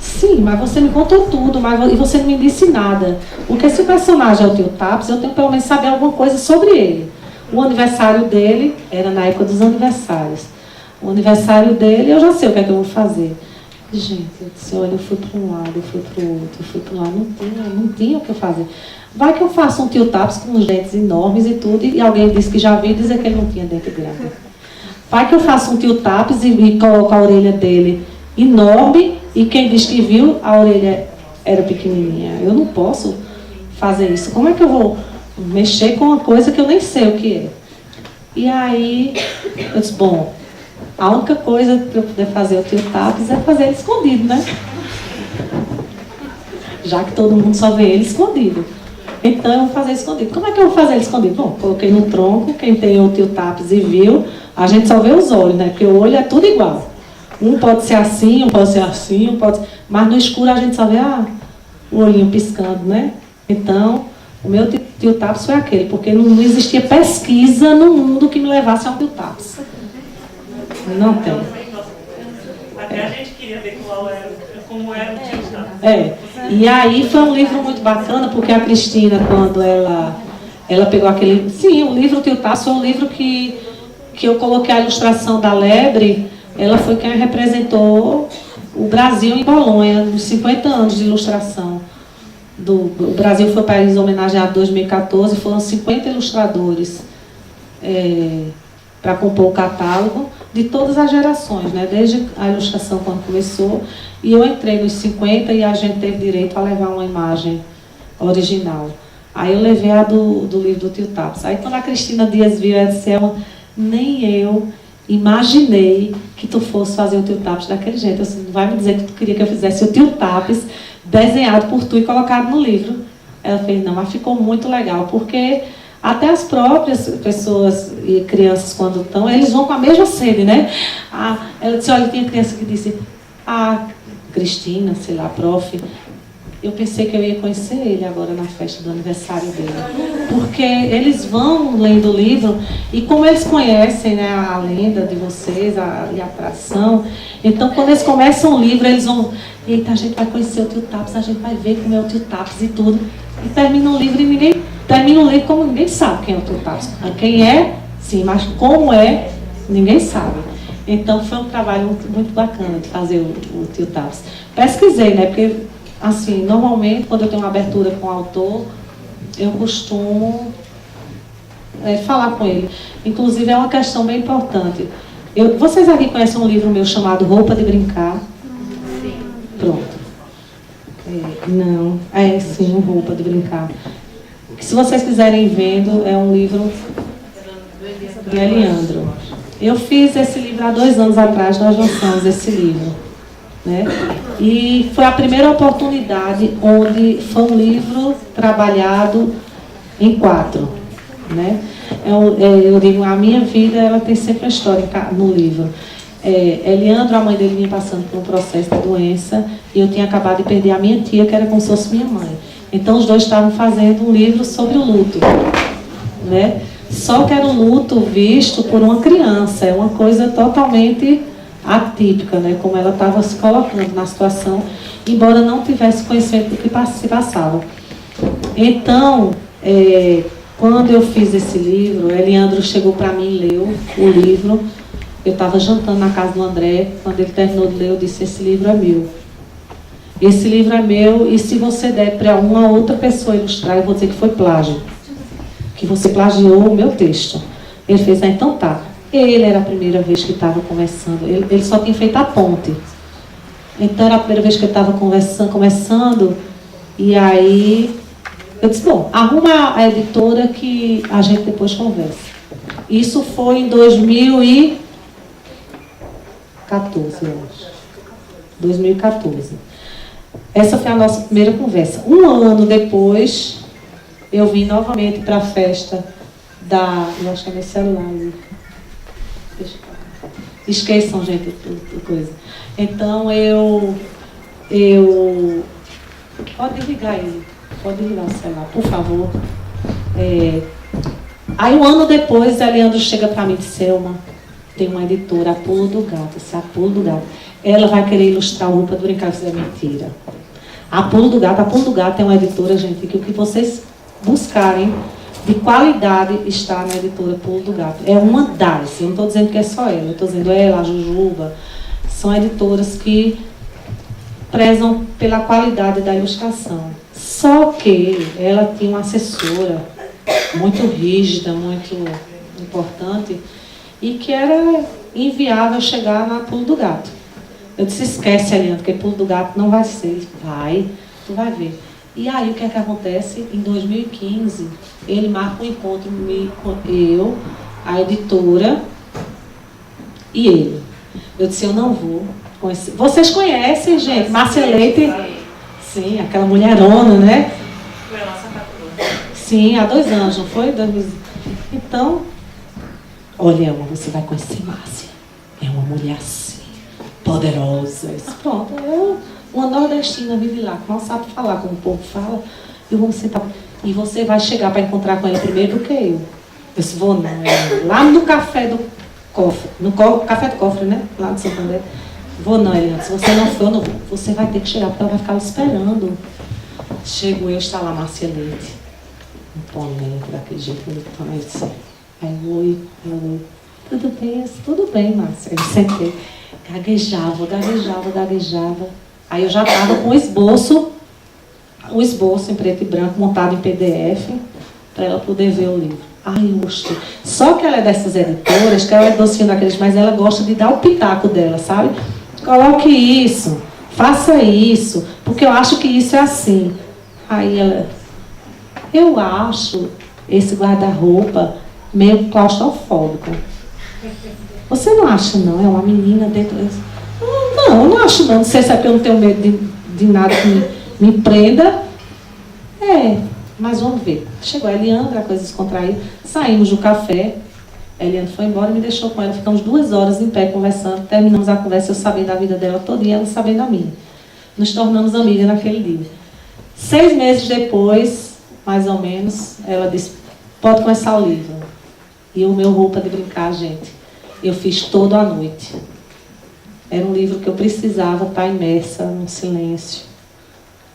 Speaker 3: sim, mas você me contou tudo, e você não me disse nada. Porque se o personagem é o Tio Tapas, eu tenho pelo menos saber alguma coisa sobre ele. O aniversário dele era na época dos aniversários. O aniversário dele, eu já sei o que é que eu vou fazer. Gente, eu disse, olha, eu fui para um lado, eu fui para o outro, eu fui para um lado, não tinha o que eu fazer. Vai que eu faço um Tio Tapas com uns dentes enormes e tudo, e alguém disse que já viu dizer que ele não tinha dente grande. Vai que eu faço um Tio Tapas e coloco a orelha dele enorme, e quem diz que viu, a orelha era pequenininha. Eu não posso fazer isso. Como é que eu vou mexer com uma coisa que eu nem sei o que é? E aí, eu disse, bom, a única coisa para eu poder fazer o Tio Tapas é fazer ele escondido, né? Já que todo mundo só vê ele escondido. Então eu vou fazer escondido. Como é que eu vou fazer ele escondido? Bom, coloquei no tronco, quem tem o Tio Tapas e viu, a gente só vê os olhos, né? Porque o olho é tudo igual. Um pode ser assim, um pode ser assim, mas no escuro a gente só vê o olhinho piscando, né? Então, o meu Tio Tapas foi aquele, porque não existia pesquisa no mundo que me levasse a um Tio Tapas. Não tem.
Speaker 5: Até a gente queria ver como era o Tio Tapas.
Speaker 3: E aí foi um livro muito bacana, porque a Cristina, quando ela pegou aquele... Sim, o livro Tio Tapas foi um livro que eu coloquei a ilustração da Lebre. Ela foi quem representou o Brasil em Bolonha, nos 50 anos de ilustração. O Brasil foi o país homenageado em 2014, foram 50 ilustradores para compor o catálogo de todas as gerações, né? Desde a ilustração quando começou, e eu entrei nos 50 e a gente teve direito a levar uma imagem original. Aí eu levei a do livro do Tio Tapas. Aí quando a Cristina Dias viu, ela disse, nem eu imaginei que tu fosse fazer o Tio Tapas daquele jeito. Assim, não vai me dizer que tu queria que eu fizesse o Tio Tapas desenhado por tu e colocado no livro. Ela fez, não, mas ficou muito legal, porque até as próprias pessoas e crianças, quando estão, eles vão com a mesma sede, né? Ela disse, olha, tinha criança que disse, Cristina, sei lá, prof, eu pensei que eu ia conhecer ele agora na festa do aniversário dele. Porque eles vão lendo o livro, e como eles conhecem, né, a lenda de vocês e a tradição, então quando eles começam o livro, eles vão, eita, a gente vai conhecer o Tio Tapas, a gente vai ver como é o Tio Tapas e tudo. E termina o livro e termina o livro como ninguém sabe quem é o Tio Tapas. Quem é, sim, mas como é, ninguém sabe. Então foi um trabalho muito bacana de fazer o Tio Tapas. Pesquisei, né, porque assim, normalmente, quando eu tenho uma abertura com o autor, eu costumo falar com ele. Inclusive, é uma questão bem importante. Vocês aqui conhecem um livro meu chamado Roupa de Brincar?
Speaker 6: Sim.
Speaker 3: Pronto. Não. Sim, um Roupa de Brincar. Se vocês quiserem vendo, é um livro de Eliandro. Eu fiz esse livro há 2 anos atrás, nós lançamos esse livro. Né? E foi a primeira oportunidade onde foi um livro trabalhado em 4. Né? Eu digo, a minha vida ela tem sempre a história no livro. Eliandro, a mãe dele, vinha passando por um processo de doença e eu tinha acabado de perder a minha tia, que era como se fosse minha mãe. Então os dois estavam fazendo um livro sobre o luto, né? Só que era um luto visto por uma criança, é uma coisa totalmente atípica, né? Como ela estava se colocando na situação, embora não tivesse conhecimento do que se passava. Então, quando eu fiz esse livro, Eliandro chegou para mim e leu o livro. Eu estava jantando na casa do André, quando ele terminou de ler, eu disse: esse livro é meu. Esse livro é meu, e se você der para uma outra pessoa ilustrar, eu vou dizer que foi plágio. Que você plagiou o meu texto. Ele fez: então tá. Ele era a primeira vez que estava conversando, ele só tinha feito a ponte. Então era a primeira vez que ele estava começando, e aí eu disse: bom, arruma a editora que a gente depois conversa. Isso foi em 2014, eu acho. 2014. Essa foi a nossa primeira conversa. Um ano depois, eu vim novamente para a festa da... Eu acho que é meu celular. Esqueçam, gente, coisa. Então, eu... Pode ligar ele. Pode ligar o celular, por favor. Aí, um ano depois, a Leandro chega para mim e diz: Selma, tem uma editora, a Pulo do Gato. Esse é a Pulo do Gato. Ela vai querer ilustrar o Roupa do Brincar, isso é mentira. A Pulo do Gato é uma editora, gente, que o que vocês buscarem de qualidade está na editora Pulo do Gato. É uma das, eu não estou dizendo que é só ela, eu estou dizendo ela, a Jujuba, são editoras que prezam pela qualidade da ilustração. Só que ela tinha uma assessora muito rígida, muito importante, e que era inviável chegar na Pulo do Gato. Eu disse: esquece, Eliandro, que Pulo do Gato não vai ser. Vai, tu vai ver. E aí, o que é que acontece? Em 2015, ele marca um encontro com eu, a editora e ele. Eu disse: eu não vou conhecer. Vocês conhecem, gente? Márcia Leite. Sim, aquela mulherona, né?
Speaker 5: Foi a nossa patroa.
Speaker 3: Sim, há 2 anos, não foi? Então, olha, você vai conhecer Márcia. É uma mulher assim, poderosa. Pronto, uma nordestina vive lá, que não sabe falar como o povo fala. Eu vou sentar. E você vai chegar para encontrar com ele primeiro do que eu. Eu disse: vou não. Lá no Café do Cofre. Café do Cofre, né? Lá de Santo André. Vou não, Eliana. Se você não for, eu não vou. Você vai ter que chegar, porque ela vai ficar esperando. Chego eu, está lá Márcia Leite. Imponente, daquele jeito bonitão. Eu disse: oi. Tudo bem? Tudo bem, Márcia. Eu sentei. Gaguejava. Aí eu já estava com um esboço em preto e branco, montado em PDF, para ela poder ver o livro. Ai, eu gostei. Só que ela é dessas editoras, que ela é docinha daqueles, mas ela gosta de dar o pitaco dela, sabe? Coloque isso, faça isso, porque eu acho que isso é assim. Aí ela: eu acho esse guarda-roupa meio claustrofóbico. Você não acha, não? É uma menina dentro... Não, eu não acho, não. Não sei se é porque eu não tenho medo de nada que me prenda. Mas vamos ver. Chegou a Eliandra, a coisa descontraiu. Saímos do café. A Eliandra foi embora e me deixou com ela. Ficamos 2 horas em pé conversando. Terminamos a conversa, eu sabendo da vida dela toda e ela sabendo da minha. Nos tornamos amigas naquele dia. 6 meses depois, mais ou menos, ela disse: pode começar o livro. E o meu Roupa de Brincar, gente, eu fiz toda a noite. Era um livro que eu precisava estar imersa no silêncio,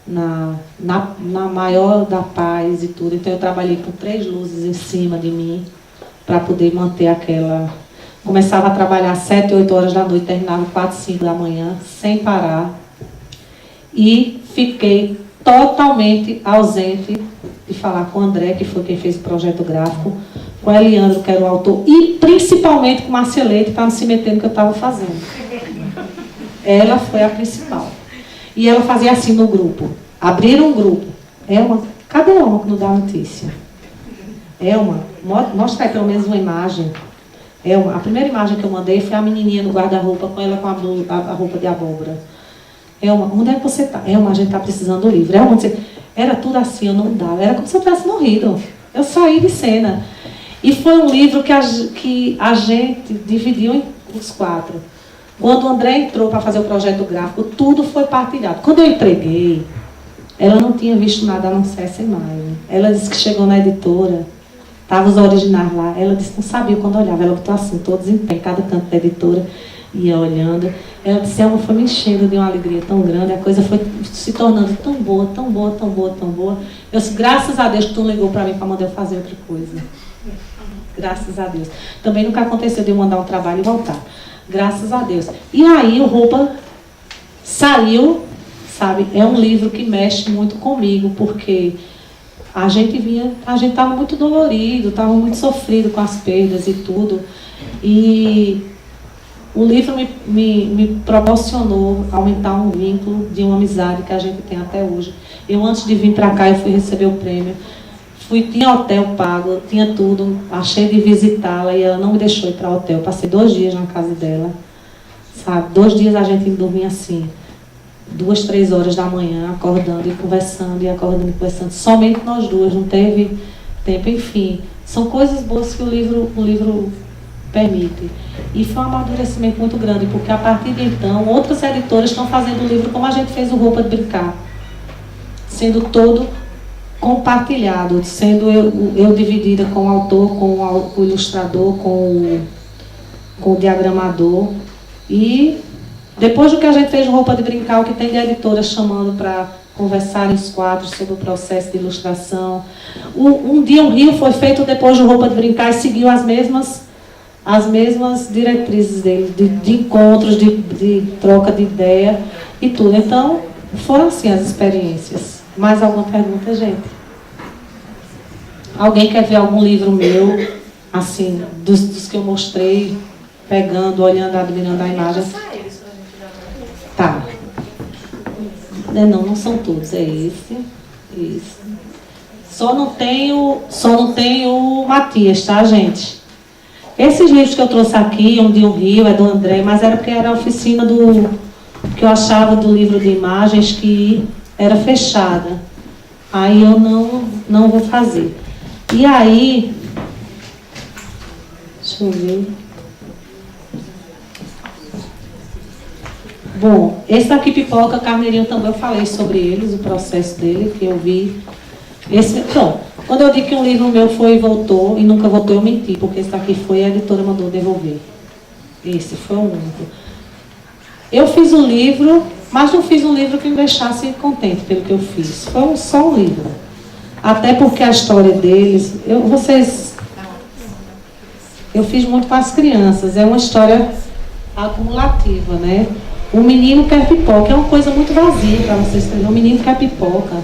Speaker 3: na maior da paz e tudo. Então eu trabalhei com 3 luzes em cima de mim para poder manter aquela... Começava a trabalhar às 7, 8 horas da noite, terminava 4, 5 da manhã, sem parar. E fiquei totalmente ausente de falar com o André, que foi quem fez o projeto gráfico, com o Eliandro, que era o autor, e principalmente com Márcia Leite, para não se meter no que eu estava fazendo. Ela foi a principal. E ela fazia assim no grupo. Abriram um grupo. Cadê a Elma que não dá notícia? Elma, mostra aí pelo menos uma imagem. Elma, a primeira imagem que eu mandei foi a menininha no guarda-roupa, com ela com a roupa de abóbora. Elma, onde é que você está? Elma, a gente está precisando do livro. Elma, era tudo assim, eu não dava. Era como se eu tivesse morrido. Eu saí de cena. E foi um livro que a gente dividiu em os 4. Quando o André entrou para fazer o projeto gráfico, tudo foi partilhado. Quando eu entreguei, ela não tinha visto nada a não ser essa imagem. Ela disse que chegou na editora, estavam os originais lá, ela disse que não sabia quando olhava, ela botou assim, todos em pé, em cada canto da editora, ia olhando. Ela disse, ela foi me enchendo de uma alegria tão grande, a coisa foi se tornando tão boa, tão boa, tão boa, tão boa. Eu disse, graças a Deus que tu ligou para mim para mandar eu fazer outra coisa. Graças a Deus. Também nunca aconteceu de eu mandar um trabalho e voltar. Graças a Deus. E aí o Roupa saiu, sabe? É um livro que mexe muito comigo, porque a gente estava muito dolorido, estava muito sofrido com as perdas e tudo. E o livro me proporcionou aumentar um vínculo de uma amizade que a gente tem até hoje. Eu, antes de vir para cá, eu fui receber o prêmio. Tinha hotel pago, tinha tudo, achei de visitá-la e ela não me deixou ir para o hotel. Passei 2 dias na casa dela, sabe? 2 dias a gente dormia assim, 2, 3 horas da manhã, acordando e conversando, e acordando e conversando. Somente nós duas, não teve tempo, enfim. São coisas boas que o livro permite. E foi um amadurecimento muito grande, porque a partir de então, outras editoras estão fazendo o livro como a gente fez o Roupa de Brincar, sendo todo compartilhado, sendo eu dividida com o autor, com o ilustrador, com o diagramador. E depois do que a gente fez Roupa de Brincar, o que tem de editoras chamando para conversarem os 4 sobre o processo de ilustração. Um Dia um Rio foi feito depois de Roupa de Brincar e seguiu as mesmas diretrizes dele, de encontros, de troca de ideia e tudo. Então, foram assim as experiências. Mais alguma pergunta, gente? Alguém quer ver algum livro meu, assim, dos que eu mostrei, pegando, olhando, admirando a imagem? Tá. Não são todos, é esse. Só não tem o Matias, tá, gente? Esses livros que eu trouxe aqui, Um Dia um Rio, é do André, mas era porque era a oficina que eu achava do livro de imagens que era fechada. Aí eu não vou fazer. E aí, deixa eu ver. Bom, esse daqui, Pipoca, Carneirinho, também eu falei sobre eles, o processo dele, que eu vi. Bom, quando eu digo que um livro meu foi e voltou, e nunca voltou, eu menti, porque esse daqui foi, a editora mandou devolver. Esse foi o único. Eu fiz um livro, mas não fiz um livro que me deixasse contente pelo que eu fiz. Foi só um livro. Até porque a história deles, eu fiz muito com as crianças, é uma história acumulativa, né? O menino quer pipoca, é uma coisa muito vazia para vocês terem. O menino quer pipoca.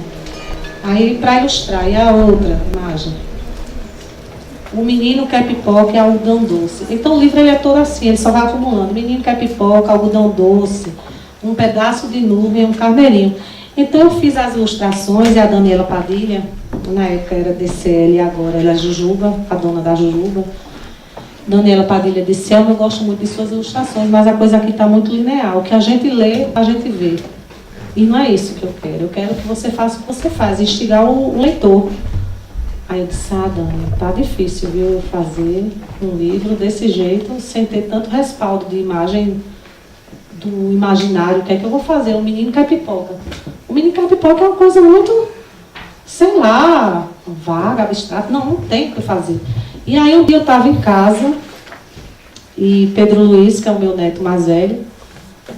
Speaker 3: Aí, para ilustrar, e a outra imagem? O menino quer pipoca e algodão doce. Então o livro ele é todo assim, ele só vai acumulando. O menino quer pipoca, algodão doce, um pedaço de nuvem, um carneirinho. Então eu fiz as ilustrações e a Daniela Padilha, na época era DCL e agora ela é Jujuba, a dona da Jujuba. Daniela Padilha disse, eu gosto muito de suas ilustrações, mas a coisa aqui está muito linear. O que a gente lê, a gente vê. E não é isso que eu quero. Eu quero que você faça o que você faz, instigar o leitor. Aí eu disse, Dani, tá difícil, viu, fazer um livro desse jeito, sem ter tanto respaldo de imagem do imaginário. O que é que eu vou fazer? O menino quer pipoca. O menino quer pipoca é uma coisa muito, sei lá, vaga, abstrata. Não tem o que fazer. E aí um dia eu estava em casa e Pedro Luiz, que é o meu neto mais velho,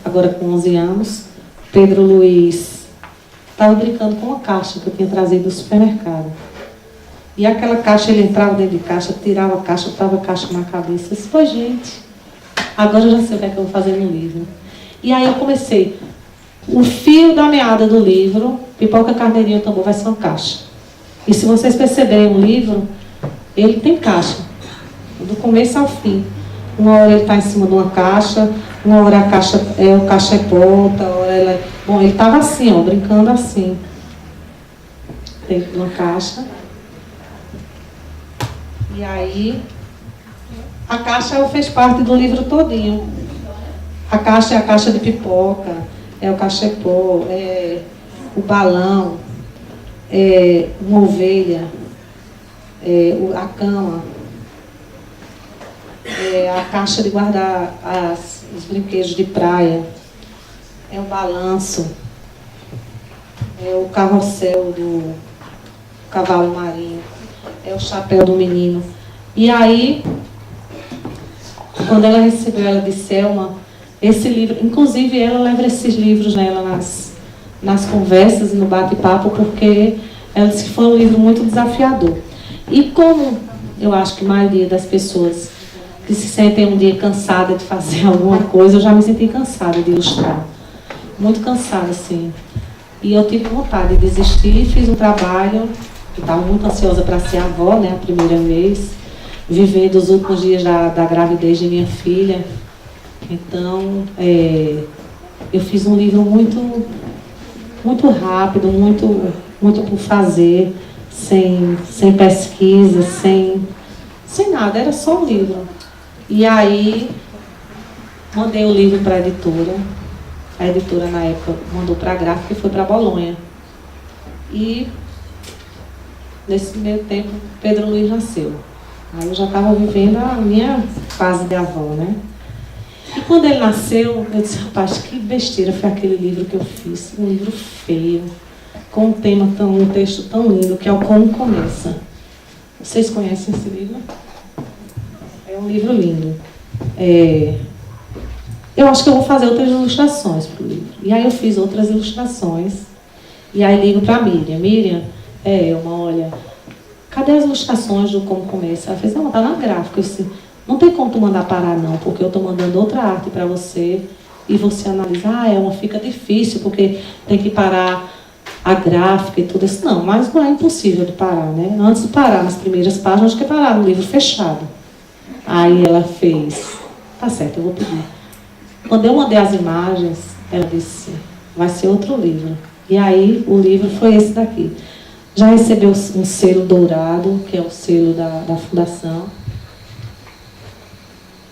Speaker 3: agora com 11 anos, Pedro Luiz estava brincando com uma caixa que eu tinha trazido do supermercado. E aquela caixa, ele entrava dentro de caixa, tirava a caixa, botava a caixa na cabeça. Eu disse, pô, gente, agora eu já sei o que é que eu vou fazer no livro. E aí eu comecei. O fio da meada do livro, Pipoca, Carneirinho e Tambor, vai ser uma caixa. E se vocês perceberem o livro, ele tem caixa, do começo ao fim. Uma hora ele está em cima de uma caixa, uma hora o caixa é pó, outra hora ela... Bom, ele estava assim, ó, brincando assim, dentro de uma caixa. E aí, a caixa fez parte do livro todinho. A caixa é a caixa de pipoca, é o cachepô, é o balão, é uma ovelha, a cama. a caixa de guardar os brinquedos de praia, é o balanço, é o carrossel do cavalo marinho, é o chapéu do menino. E aí, quando ela recebeu, ela disse: Selma, esse livro, inclusive ela leva esses livros nela nas conversas e no bate-papo, porque ela disse que foi um livro muito desafiador. E como eu acho que a maioria das pessoas que se sentem um dia cansada de fazer alguma coisa, eu já me senti cansada de ilustrar. Muito cansada, assim. E eu tive vontade de desistir, fiz um trabalho, que estava muito ansiosa para ser avó, né, a primeira vez, vivendo os últimos dias da gravidez de minha filha. Então, eu fiz um livro muito rápido, muito por fazer, sem pesquisa, sem nada, era só um livro. E aí, mandei o livro para a editora. A editora, na época, mandou para a gráfica e foi para Bolonha. E, nesse meio tempo, Pedro Luiz nasceu. Aí eu já estava vivendo a minha fase de avó, né? E quando ele nasceu, eu disse: rapaz, que besteira foi aquele livro que eu fiz. Um livro feio, com um texto tão lindo, que é o Como Começa. Vocês conhecem esse livro? É um livro lindo. Eu acho que eu vou fazer outras ilustrações para o livro. E aí eu fiz outras ilustrações. E aí ligo para a Miriam. Miriam, olha, cadê as ilustrações do Como Começa? Ela fez: não, está na gráfica. Eu disse: não tem como tu mandar parar, não, porque eu estou mandando outra arte para você e você analisa. Fica difícil, porque tem que parar a gráfica e tudo isso. Não, mas não é impossível de parar, né? Antes de parar nas primeiras páginas, acho que parar no livro fechado. Aí ela fez: tá certo, eu vou pedir. Quando eu mandei as imagens, ela disse: vai ser outro livro. E aí o livro foi esse daqui. Já recebeu um selo dourado, que é o selo da Fundação.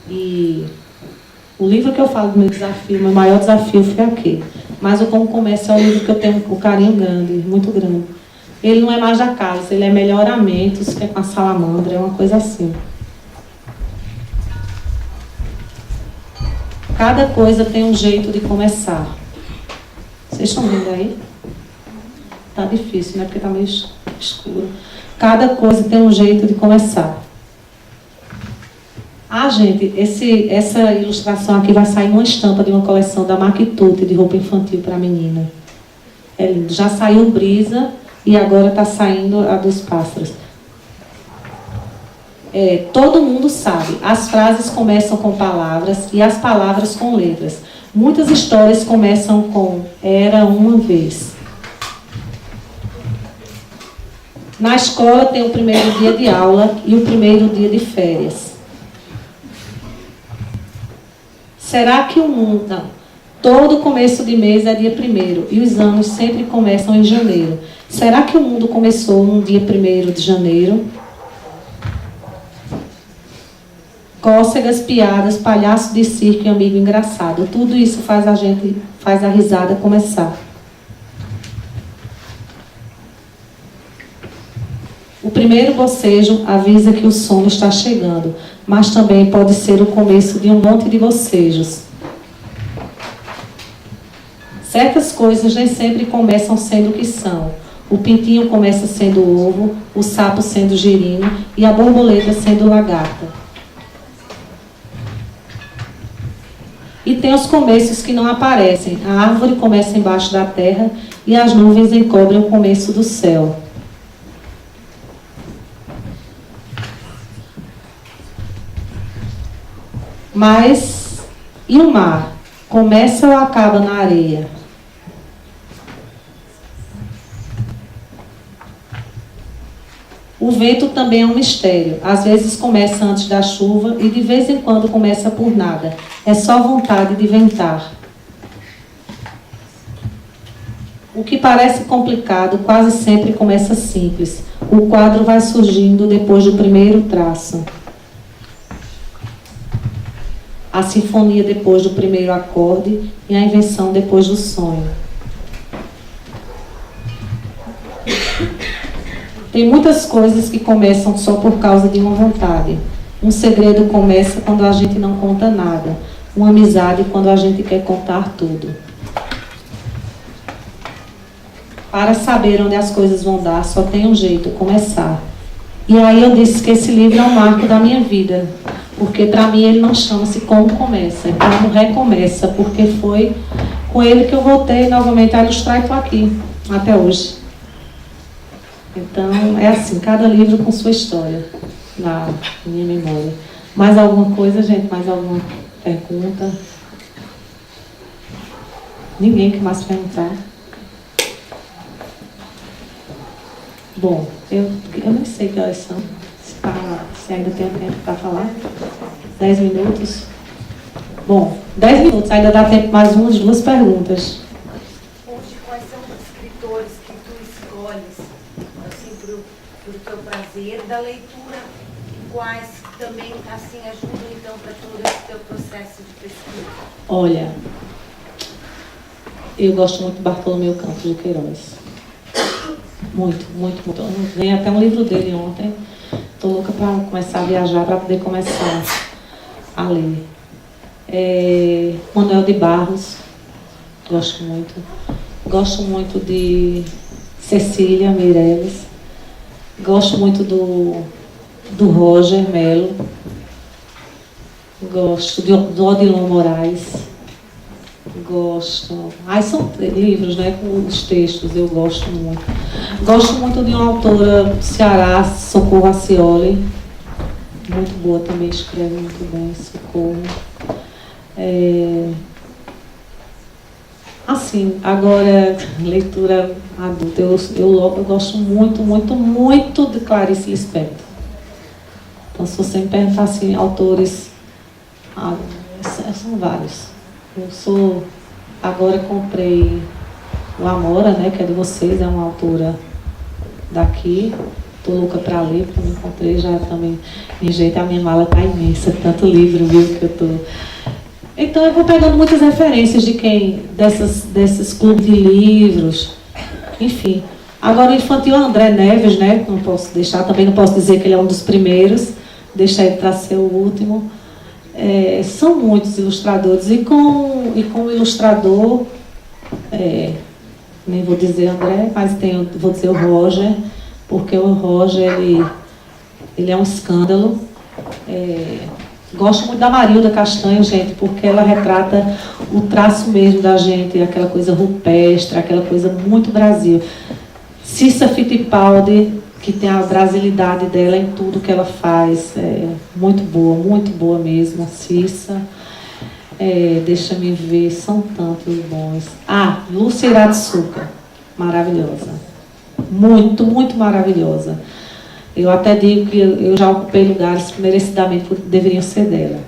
Speaker 3: E o livro que eu falo do meu desafio, meu maior desafio foi aquele. Mas o Como Começa é um livro que eu tenho um carinho grande, muito grande. Ele não é mais da casa, ele é Melhoramentos, que é com a Salamandra, é uma coisa assim. Cada coisa tem um jeito de começar. Vocês estão vendo aí? Tá difícil, né? Porque tá meio escuro. Cada coisa tem um jeito de começar. Gente, essa ilustração aqui vai sair uma estampa de uma coleção da Maquitute, de roupa infantil para menina. É lindo. Já saiu Brisa e agora está saindo a dos pássaros. Todo mundo sabe, as frases começam com palavras e as palavras com letras. Muitas histórias começam com Era uma vez. Na escola tem o primeiro dia de aula e o primeiro dia de férias. Será que o mundo... Não. Todo começo de mês é dia 1º e os anos sempre começam em janeiro. Será que o mundo começou no dia 1º de janeiro? Cócegas, piadas, palhaço de circo e amigo engraçado. Tudo isso faz a risada começar. O primeiro bocejo avisa que o sono está chegando, mas também pode ser o começo de um monte de bocejos. Certas coisas nem sempre começam sendo o que são. O pintinho começa sendo ovo, o sapo sendo girino e a borboleta sendo lagarta. E tem os começos que não aparecem. A árvore começa embaixo da terra e as nuvens encobrem o começo do céu. Mas, e o mar? Começa ou acaba na areia? O vento também é um mistério. Às vezes começa antes da chuva e de vez em quando começa por nada. É só vontade de ventar. O que parece complicado quase sempre começa simples. O quadro vai surgindo depois do primeiro traço. A sinfonia depois do primeiro acorde e a invenção depois do sonho. Tem muitas coisas que começam só por causa de uma vontade. Um segredo começa quando a gente não conta nada. Uma amizade quando a gente quer contar tudo. Para saber onde as coisas vão dar, só tem um jeito, começar. E aí eu disse que esse livro é um marco da minha vida. Porque para mim ele não chama-se Como Começa, é Como Recomeça. Porque foi com ele que eu voltei novamente a ilustrar e estou aqui, até hoje. Então é assim, cada livro com sua história, na minha memória. Mais alguma coisa, gente? Mais alguma pergunta? Ninguém que mais perguntar? Bom, eu nem sei que horas são. Se ainda tem tempo para falar. 10 minutos. Bom, 10 minutos. Ainda dá tempo mais umas 2 perguntas.
Speaker 6: Hoje, quais são os escritores que tu escolhes, assim, pro teu prazer da leitura? E quais também, assim, ajudam, então, para todo esse teu processo de pesquisa?
Speaker 3: Olha, eu gosto muito de Bartolomeu Campos de Queiroz. Muito, muito, muito. Ganhei até um livro dele ontem. Estou louca para começar a viajar, para poder começar a ler. Manuel de Barros, gosto muito. Gosto muito de Cecília Meirelles. Gosto muito do Roger Melo. Gosto do Odilon Moraes. Gosto. São livros, né? Com os textos, eu gosto muito. Gosto muito de uma autora do Ceará, Socorro Acioli. Muito boa também, escreve muito bem, Socorro. Assim, agora, leitura adulta. Eu gosto muito, muito, muito de Clarice Lispector. Então, se você me perguntar assim, autores, são vários. Agora comprei o Amora, né, que é de vocês, é uma autora daqui. Estou louca para ler, porque eu me encontrei já também. Em jeito, a minha mala está imensa, tanto livro, viu, que eu estou. Então eu vou pegando muitas referências de desses clubes de livros, enfim. Agora o infantil André Neves, né, não posso deixar, também não posso dizer que ele é um dos primeiros, deixar ele para ser o último. São muitos ilustradores, e com o ilustrador, nem vou dizer André, mas vou dizer o Roger, porque o Roger, ele é um escândalo. Gosto muito da Marilda Castanho, gente, porque ela retrata o traço mesmo da gente, aquela coisa rupestre, aquela coisa muito Brasil. Cissa Fittipaldi, que tem a brasilidade dela em tudo que ela faz, muito boa mesmo, a Cissa. Deixa-me ver, são tantos bons. Lúcia Iratsuka, maravilhosa. Muito, muito maravilhosa. Eu até digo que eu já ocupei lugares merecidamente porque deveriam ser dela.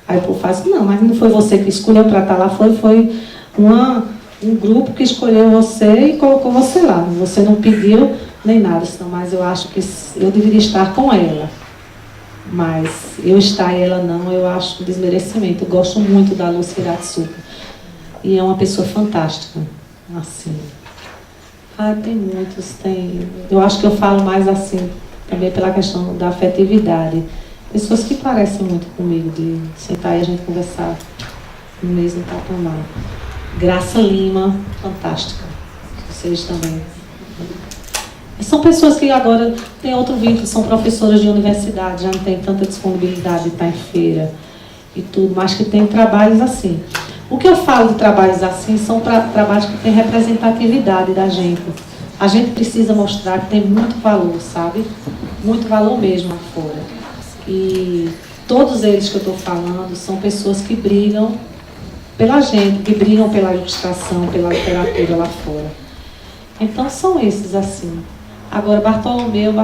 Speaker 3: Aí o povo faz, não, mas não foi você que escolheu para estar lá, foi um grupo que escolheu você e colocou você lá. Você não pediu nem nada, senão, mas eu acho que eu deveria estar com ela. Mas eu estar e ela não, eu acho um desmerecimento. Eu gosto muito da Lúcia Iratsuka. E é uma pessoa fantástica, assim. Tem muitos, eu acho que eu falo mais assim, também pela questão da afetividade. Pessoas que parecem muito comigo, de sentar e a gente conversar no mesmo patamar. Graça Lima, fantástica. Vocês também. São pessoas que agora têm outro vínculo, são professoras de universidade, já não tem tanta disponibilidade de estar em feira e tudo, mas que tem trabalhos assim. O que eu falo de trabalhos assim são trabalhos que têm representatividade da gente. A gente precisa mostrar que tem muito valor, sabe? Muito valor mesmo lá fora. E todos eles que eu estou falando são pessoas que brigam pela gente, que brigam pela ilustração, pela literatura lá fora. Então são esses assim. Agora Bartolomeu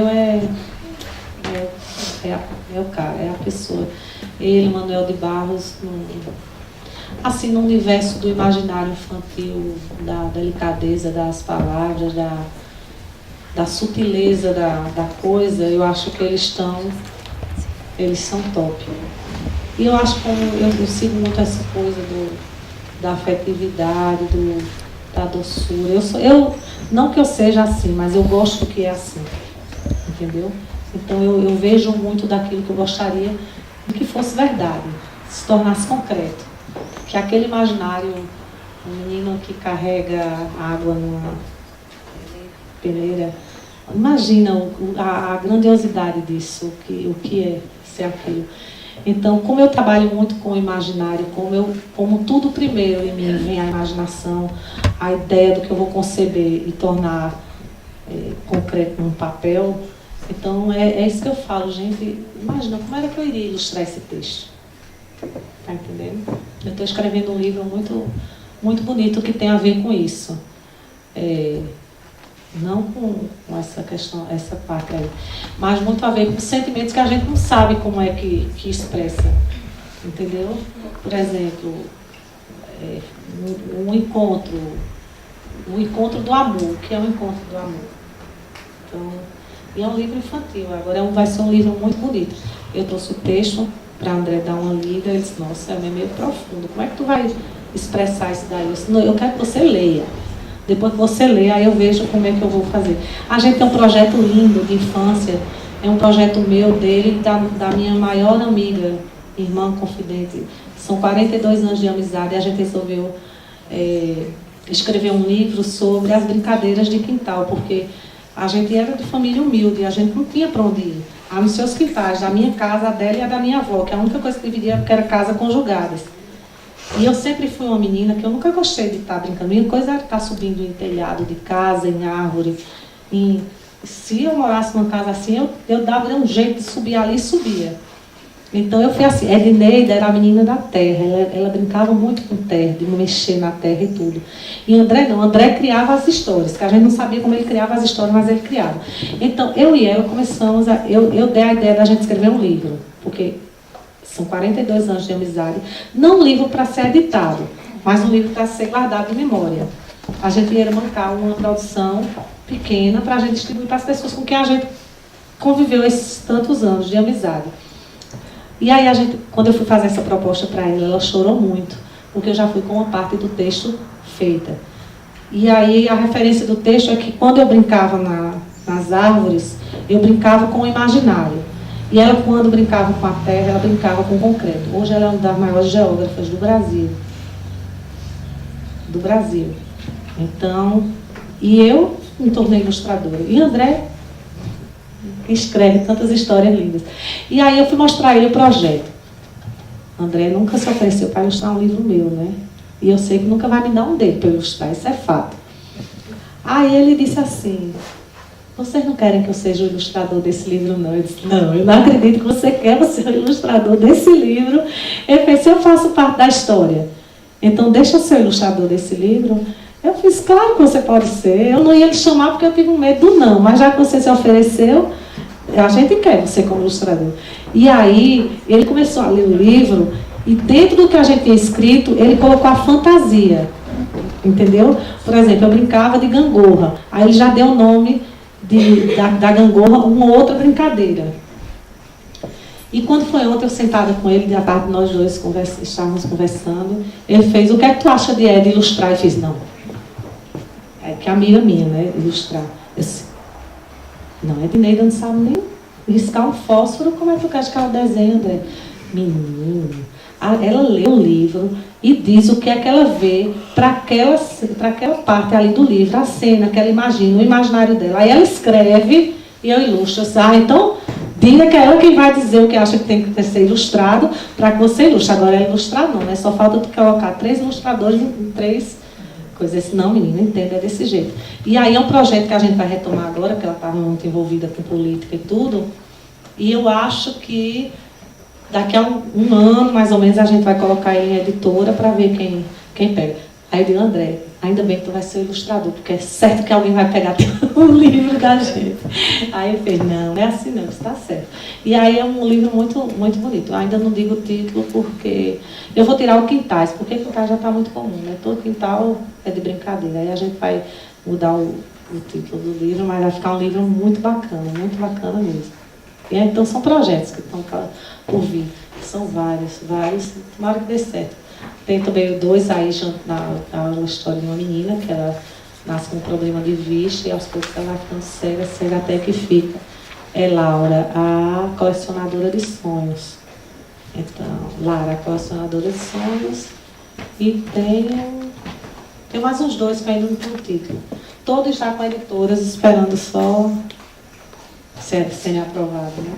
Speaker 3: é o cara, é a pessoa. Ele, Manuel de Barros, assim, no universo do imaginário infantil, da delicadeza das palavras, da sutileza da coisa, eu acho que eles são top. E eu acho que eu sigo muito essa coisa da afetividade, da doçura. Eu não que eu seja assim, mas eu gosto que é assim, entendeu? Então eu vejo muito daquilo que eu gostaria de que fosse verdade, se tornasse concreto. Que aquele imaginário, um menino que carrega água numa peneira, imagina a grandiosidade disso, o que é ser aquilo. Então, como eu trabalho muito com o imaginário, como tudo primeiro em mim vem a imaginação, a ideia do que eu vou conceber e tornar concreto num papel, então é isso que eu falo, gente, imagina como era que eu iria ilustrar esse texto. Tá entendendo? Eu estou escrevendo um livro muito, muito bonito que tem a ver com isso. Não com essa questão, essa parte aí, mas muito a ver com sentimentos que a gente não sabe como é que expressa. Entendeu? Por exemplo, um encontro do amor. O que é um encontro do amor? Então, e é um livro infantil. Agora vai ser um livro muito bonito. Eu trouxe o texto para André dar uma lida. Ele disse, nossa, é meio profundo. Como é que tu vai expressar isso daí? Eu disse, não, eu quero que você leia. Depois que você lê, aí eu vejo como é que eu vou fazer. A gente tem um projeto lindo de infância. É um projeto meu, dele, da minha maior amiga, irmã confidente. São 42 anos de amizade e a gente resolveu escrever um livro sobre as brincadeiras de quintal, porque a gente era de família humilde, a gente não tinha para onde ir. Nos seus quintais, da minha casa, a dela e a da minha avó, que é a única coisa que dividia, porque era casa conjugadas. E eu sempre fui uma menina que eu nunca gostei de estar brincando. A minha coisa era estar subindo em telhado de casa, em árvore. Se eu morasse numa casa assim, eu dava um jeito de subir ali e subia. Então eu fui assim. Edneida era a menina da terra. Ela brincava muito com terra, de mexer na terra e tudo. E André não. André criava as histórias, que a gente não sabia como ele criava as histórias, mas ele criava. Então eu e ela começamos a... Eu dei a ideia da gente escrever um livro, porque... São 42 anos de amizade. Não um livro para ser editado, mas um livro para ser guardado de memória. A gente ia bancar uma produção pequena para a gente distribuir para as pessoas com quem a gente conviveu esses tantos anos de amizade. E aí, quando eu fui fazer essa proposta para ela chorou muito, porque eu já fui com uma parte do texto feita. E aí, a referência do texto é que quando eu brincava nas árvores, eu brincava com o imaginário. E ela, quando brincava com a terra, ela brincava com o concreto. Hoje ela é uma das maiores geógrafas do Brasil. Então, e eu me tornei ilustradora. E André escreve tantas histórias lindas. E aí eu fui mostrar a ele o projeto. André nunca se ofereceu para ilustrar um livro meu, né? E eu sei que nunca vai me dar um dele para ilustrar, isso é fato. Aí ele disse assim... Vocês não querem que eu seja o ilustrador desse livro, não? Eu disse, não, eu não acredito que você quer ser o ilustrador desse livro. Ele fez, eu faço parte da história. Então, deixa eu ser o ilustrador desse livro. Eu fiz, claro que você pode ser. Eu não ia lhe chamar porque eu tive um medo do não. Mas já que você se ofereceu, a gente quer você como ilustrador. E aí, ele começou a ler o livro e dentro do que a gente tinha escrito, ele colocou a fantasia. Entendeu? Por exemplo, eu brincava de gangorra. Aí ele já deu o nome... Da gangorra, uma outra brincadeira. E quando foi ontem eu sentada com ele, à tarde nós dois estávamos conversando, ele fez, o que é que tu acha de ilustrar? E fiz, não. É que a amiga minha, né, ilustrar. Eu disse, não, Edneida não sabe nem riscar um fósforo, como é que tu quer que ela desenha, André? Menino, ela lê o livro e diz o que é que ela vê para aquela parte ali do livro, a cena que ela imagina, o imaginário dela. Aí ela escreve e eu ilustro. Então, diga que é ela quem vai dizer o que acha que tem que ser ilustrado para que você ilustre. Agora, ela ilustrar não, né? Só falta tu colocar 3 ilustradores em 3 coisas. Não, menina, entenda, é desse jeito. E aí é um projeto que a gente vai retomar agora, porque ela está muito envolvida com política e tudo. E eu acho que daqui a um ano, mais ou menos, a gente vai colocar ele em editora para ver quem pega. Aí eu digo, André, ainda bem que tu vai ser o ilustrador, porque é certo que alguém vai pegar o livro da gente. Aí ele fez, não é assim não, está certo. E aí é um livro muito, muito bonito. Eu ainda não digo o título, porque eu vou tirar o quintais, porque quintal já está muito comum, né? Todo quintal é de brincadeira. Aí a gente vai mudar o título do livro, mas vai ficar um livro muito bacana mesmo. E aí, então são projetos que estão por vir. São vários. Tomara que dê certo. Tem também 2 aí, a história de uma menina, que ela nasce com um problema de vista e aos poucos ela vai ficando cega até que fica. é Laura, a colecionadora de sonhos. Então, Lara, a colecionadora de sonhos. E tem mais uns dois que ainda não tem o título. Todos já com editoras, esperando só serem aprovados, né?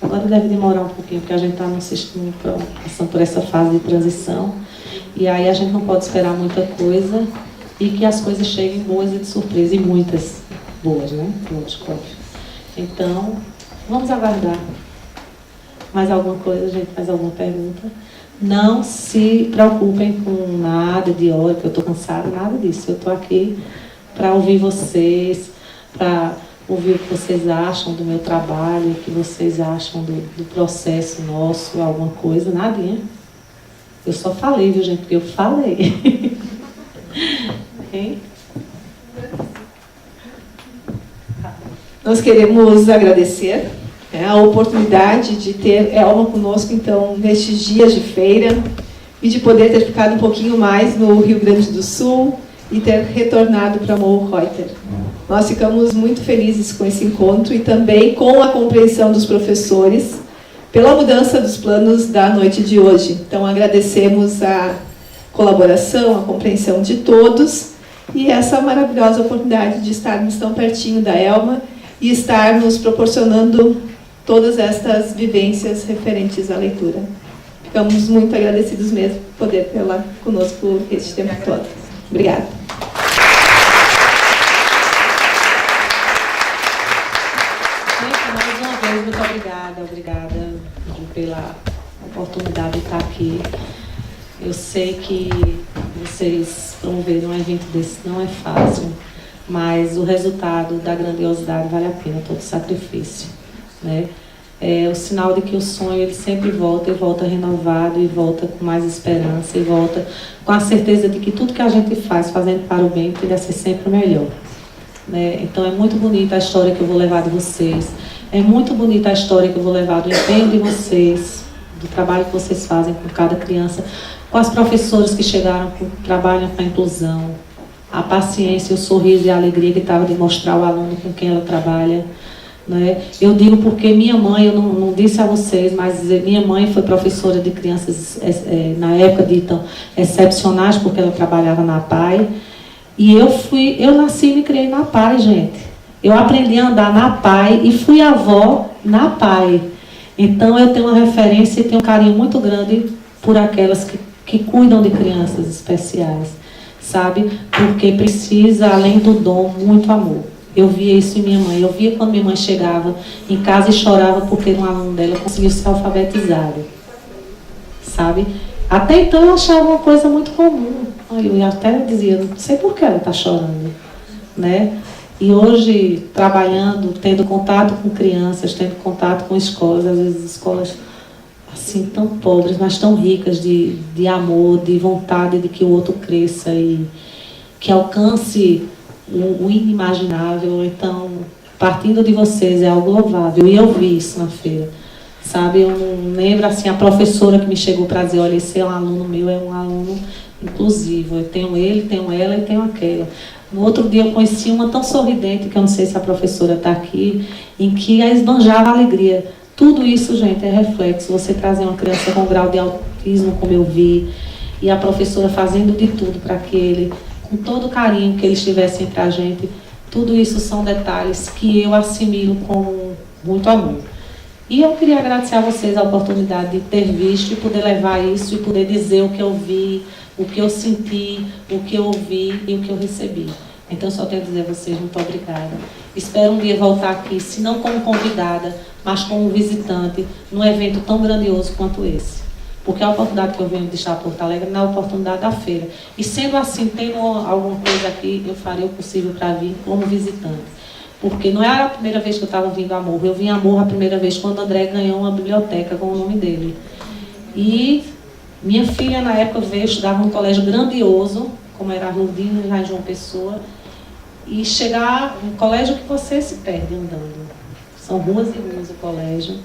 Speaker 3: Agora deve demorar um pouquinho, porque a gente está no sistema, passando por essa fase de transição. E aí a gente não pode esperar muita coisa e que as coisas cheguem boas e de surpresa, e muitas boas, né? Então, vamos aguardar. Mais alguma coisa, gente? Mais alguma pergunta? Não se preocupem com nada de hora, que eu estou cansada, nada disso. Eu estou aqui para ouvir vocês, para ouvir o que vocês acham do meu trabalho, o que vocês acham do processo nosso, alguma coisa, nadinha. Eu só falei, viu, gente? Porque eu falei. Okay?
Speaker 7: Nós queremos agradecer a oportunidade de ter Elma conosco, então, nestes dias de feira, e de poder ter ficado um pouquinho mais no Rio Grande do Sul e ter retornado para Morro Reuter. Nós ficamos muito felizes com esse encontro e também com a compreensão dos professores pela mudança dos planos da noite de hoje. Então, agradecemos a colaboração, a compreensão de todos e essa maravilhosa oportunidade de estarmos tão pertinho da Elma e estar nos proporcionando todas estas vivências referentes à leitura. Ficamos muito agradecidos mesmo por poder ter lá conosco este tempo todo. Obrigada.
Speaker 3: Mais uma vez, muito obrigada pela oportunidade de estar aqui. Eu sei que vocês promoveram um evento desse, não é fácil, mas o resultado da grandiosidade vale a pena, todo sacrifício, né? É o sinal de que o sonho ele sempre volta, e volta renovado, e volta com mais esperança, e volta com a certeza de que tudo que a gente faz, fazendo para o bem, tende a ser sempre melhor, né? Então é muito bonita a história que eu vou levar de vocês, é muito bonita a história que eu vou levar do empenho de vocês, do trabalho que vocês fazem com cada criança, com as professoras que chegaram, que trabalham com a inclusão, a paciência, o sorriso e a alegria que estava de mostrar ao aluno com quem ela trabalha, né? Eu digo porque minha mãe, eu não disse a vocês, mas minha mãe foi professora de crianças, na época ditam excepcionais, porque ela trabalhava na PAI, e eu nasci e me criei na PAI, gente. Eu aprendi a andar na PAI e fui avó na PAI. Então eu tenho uma referência e tenho um carinho muito grande por aquelas que cuidam de crianças especiais, sabe? Porque precisa, além do dom, muito amor. Eu via isso em minha mãe. Eu via quando minha mãe chegava em casa e chorava porque um aluno dela conseguiu ser alfabetizado, sabe? Até então eu achava uma coisa muito comum. Eu até dizia, não sei por que ela está chorando, né? E hoje, trabalhando, tendo contato com crianças, tendo contato com escolas, às vezes escolas assim tão pobres, mas tão ricas de amor, de vontade de que o outro cresça e que alcance o inimaginável. Então, partindo de vocês é algo louvável. E eu vi isso na feira, sabe? Eu não lembro assim, a professora que me chegou para dizer, olha, esse é um aluno meu, é um aluno inclusivo. Eu tenho ele, tenho ela e tenho aquela. No outro dia eu conheci uma tão sorridente, que eu não sei se a professora está aqui, em que a esbanjava alegria. Tudo isso, gente, é reflexo. Você trazer uma criança com grau de autismo, como eu vi, e a professora fazendo de tudo para que ele, com todo o carinho que ele estivesse entre a gente, tudo isso são detalhes que eu assimilo com muito amor. E eu queria agradecer a vocês a oportunidade de ter visto e poder levar isso e poder dizer o que eu vi, o que eu senti, o que eu ouvi e o que eu recebi. Então, só tenho a dizer a vocês muito obrigada. Espero um dia voltar aqui, se não como convidada, mas como visitante, num evento tão grandioso quanto esse. Porque a oportunidade que eu venho de estar em Porto Alegre não é a oportunidade da feira. E sendo assim, tendo alguma coisa aqui, eu farei o possível para vir como visitante. Porque não era a primeira vez que eu estava vindo a Morro. Eu vim a Morro a primeira vez quando o André ganhou uma biblioteca com o nome dele. E minha filha, na época, veio estudar num colégio grandioso, como era a Rudinho, lá em João Pessoa, e chegar num colégio que você se perde andando. São ruas e ruas o colégio.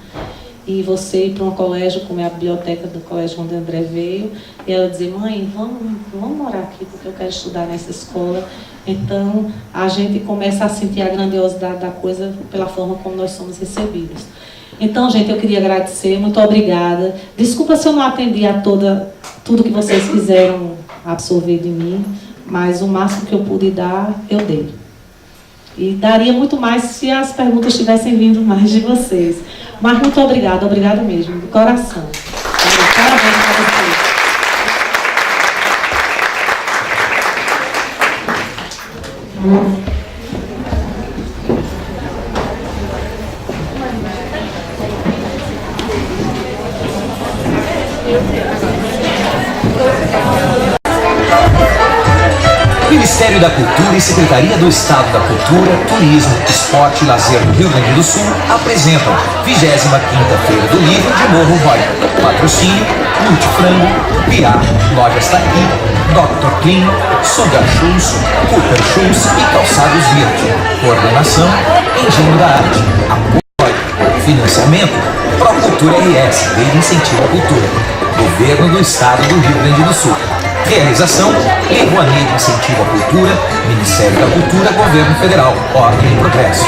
Speaker 3: e você ir para um colégio, como é a biblioteca do colégio onde o André veio, e ela dizer, mãe, vamos morar aqui, porque eu quero estudar nessa escola. Então, a gente começa a sentir a grandiosidade da coisa pela forma como nós somos recebidos. Então, gente, eu queria agradecer, muito obrigada. Desculpa se eu não atendi a tudo que vocês quiseram absorver de mim, mas o máximo que eu pude dar, eu dei. E daria muito mais se as perguntas tivessem vindo mais de vocês. Mas muito obrigada, obrigada mesmo, de coração. Parabéns para vocês.
Speaker 1: Ministério da Cultura e Secretaria do Estado da Cultura, Turismo, Esporte e Lazer do Rio Grande do Sul apresentam 25ª Feira do Livro de Morro Vai. Patrocínio: Multifrango, Piá, Lojas Taqui, Dr. Clean, Sogar Shoes, Cooper Shoes e Calçados Verde. Coordenação: Engenho da Arte. Apoio: Financiamento: Procultura RS, Lei de Incentivo à Cultura. Governo do Estado do Rio Grande do Sul. Realização: Lei Rouanet de Incentivo à Cultura, Ministério da Cultura, Governo Federal, Ordem e Progresso.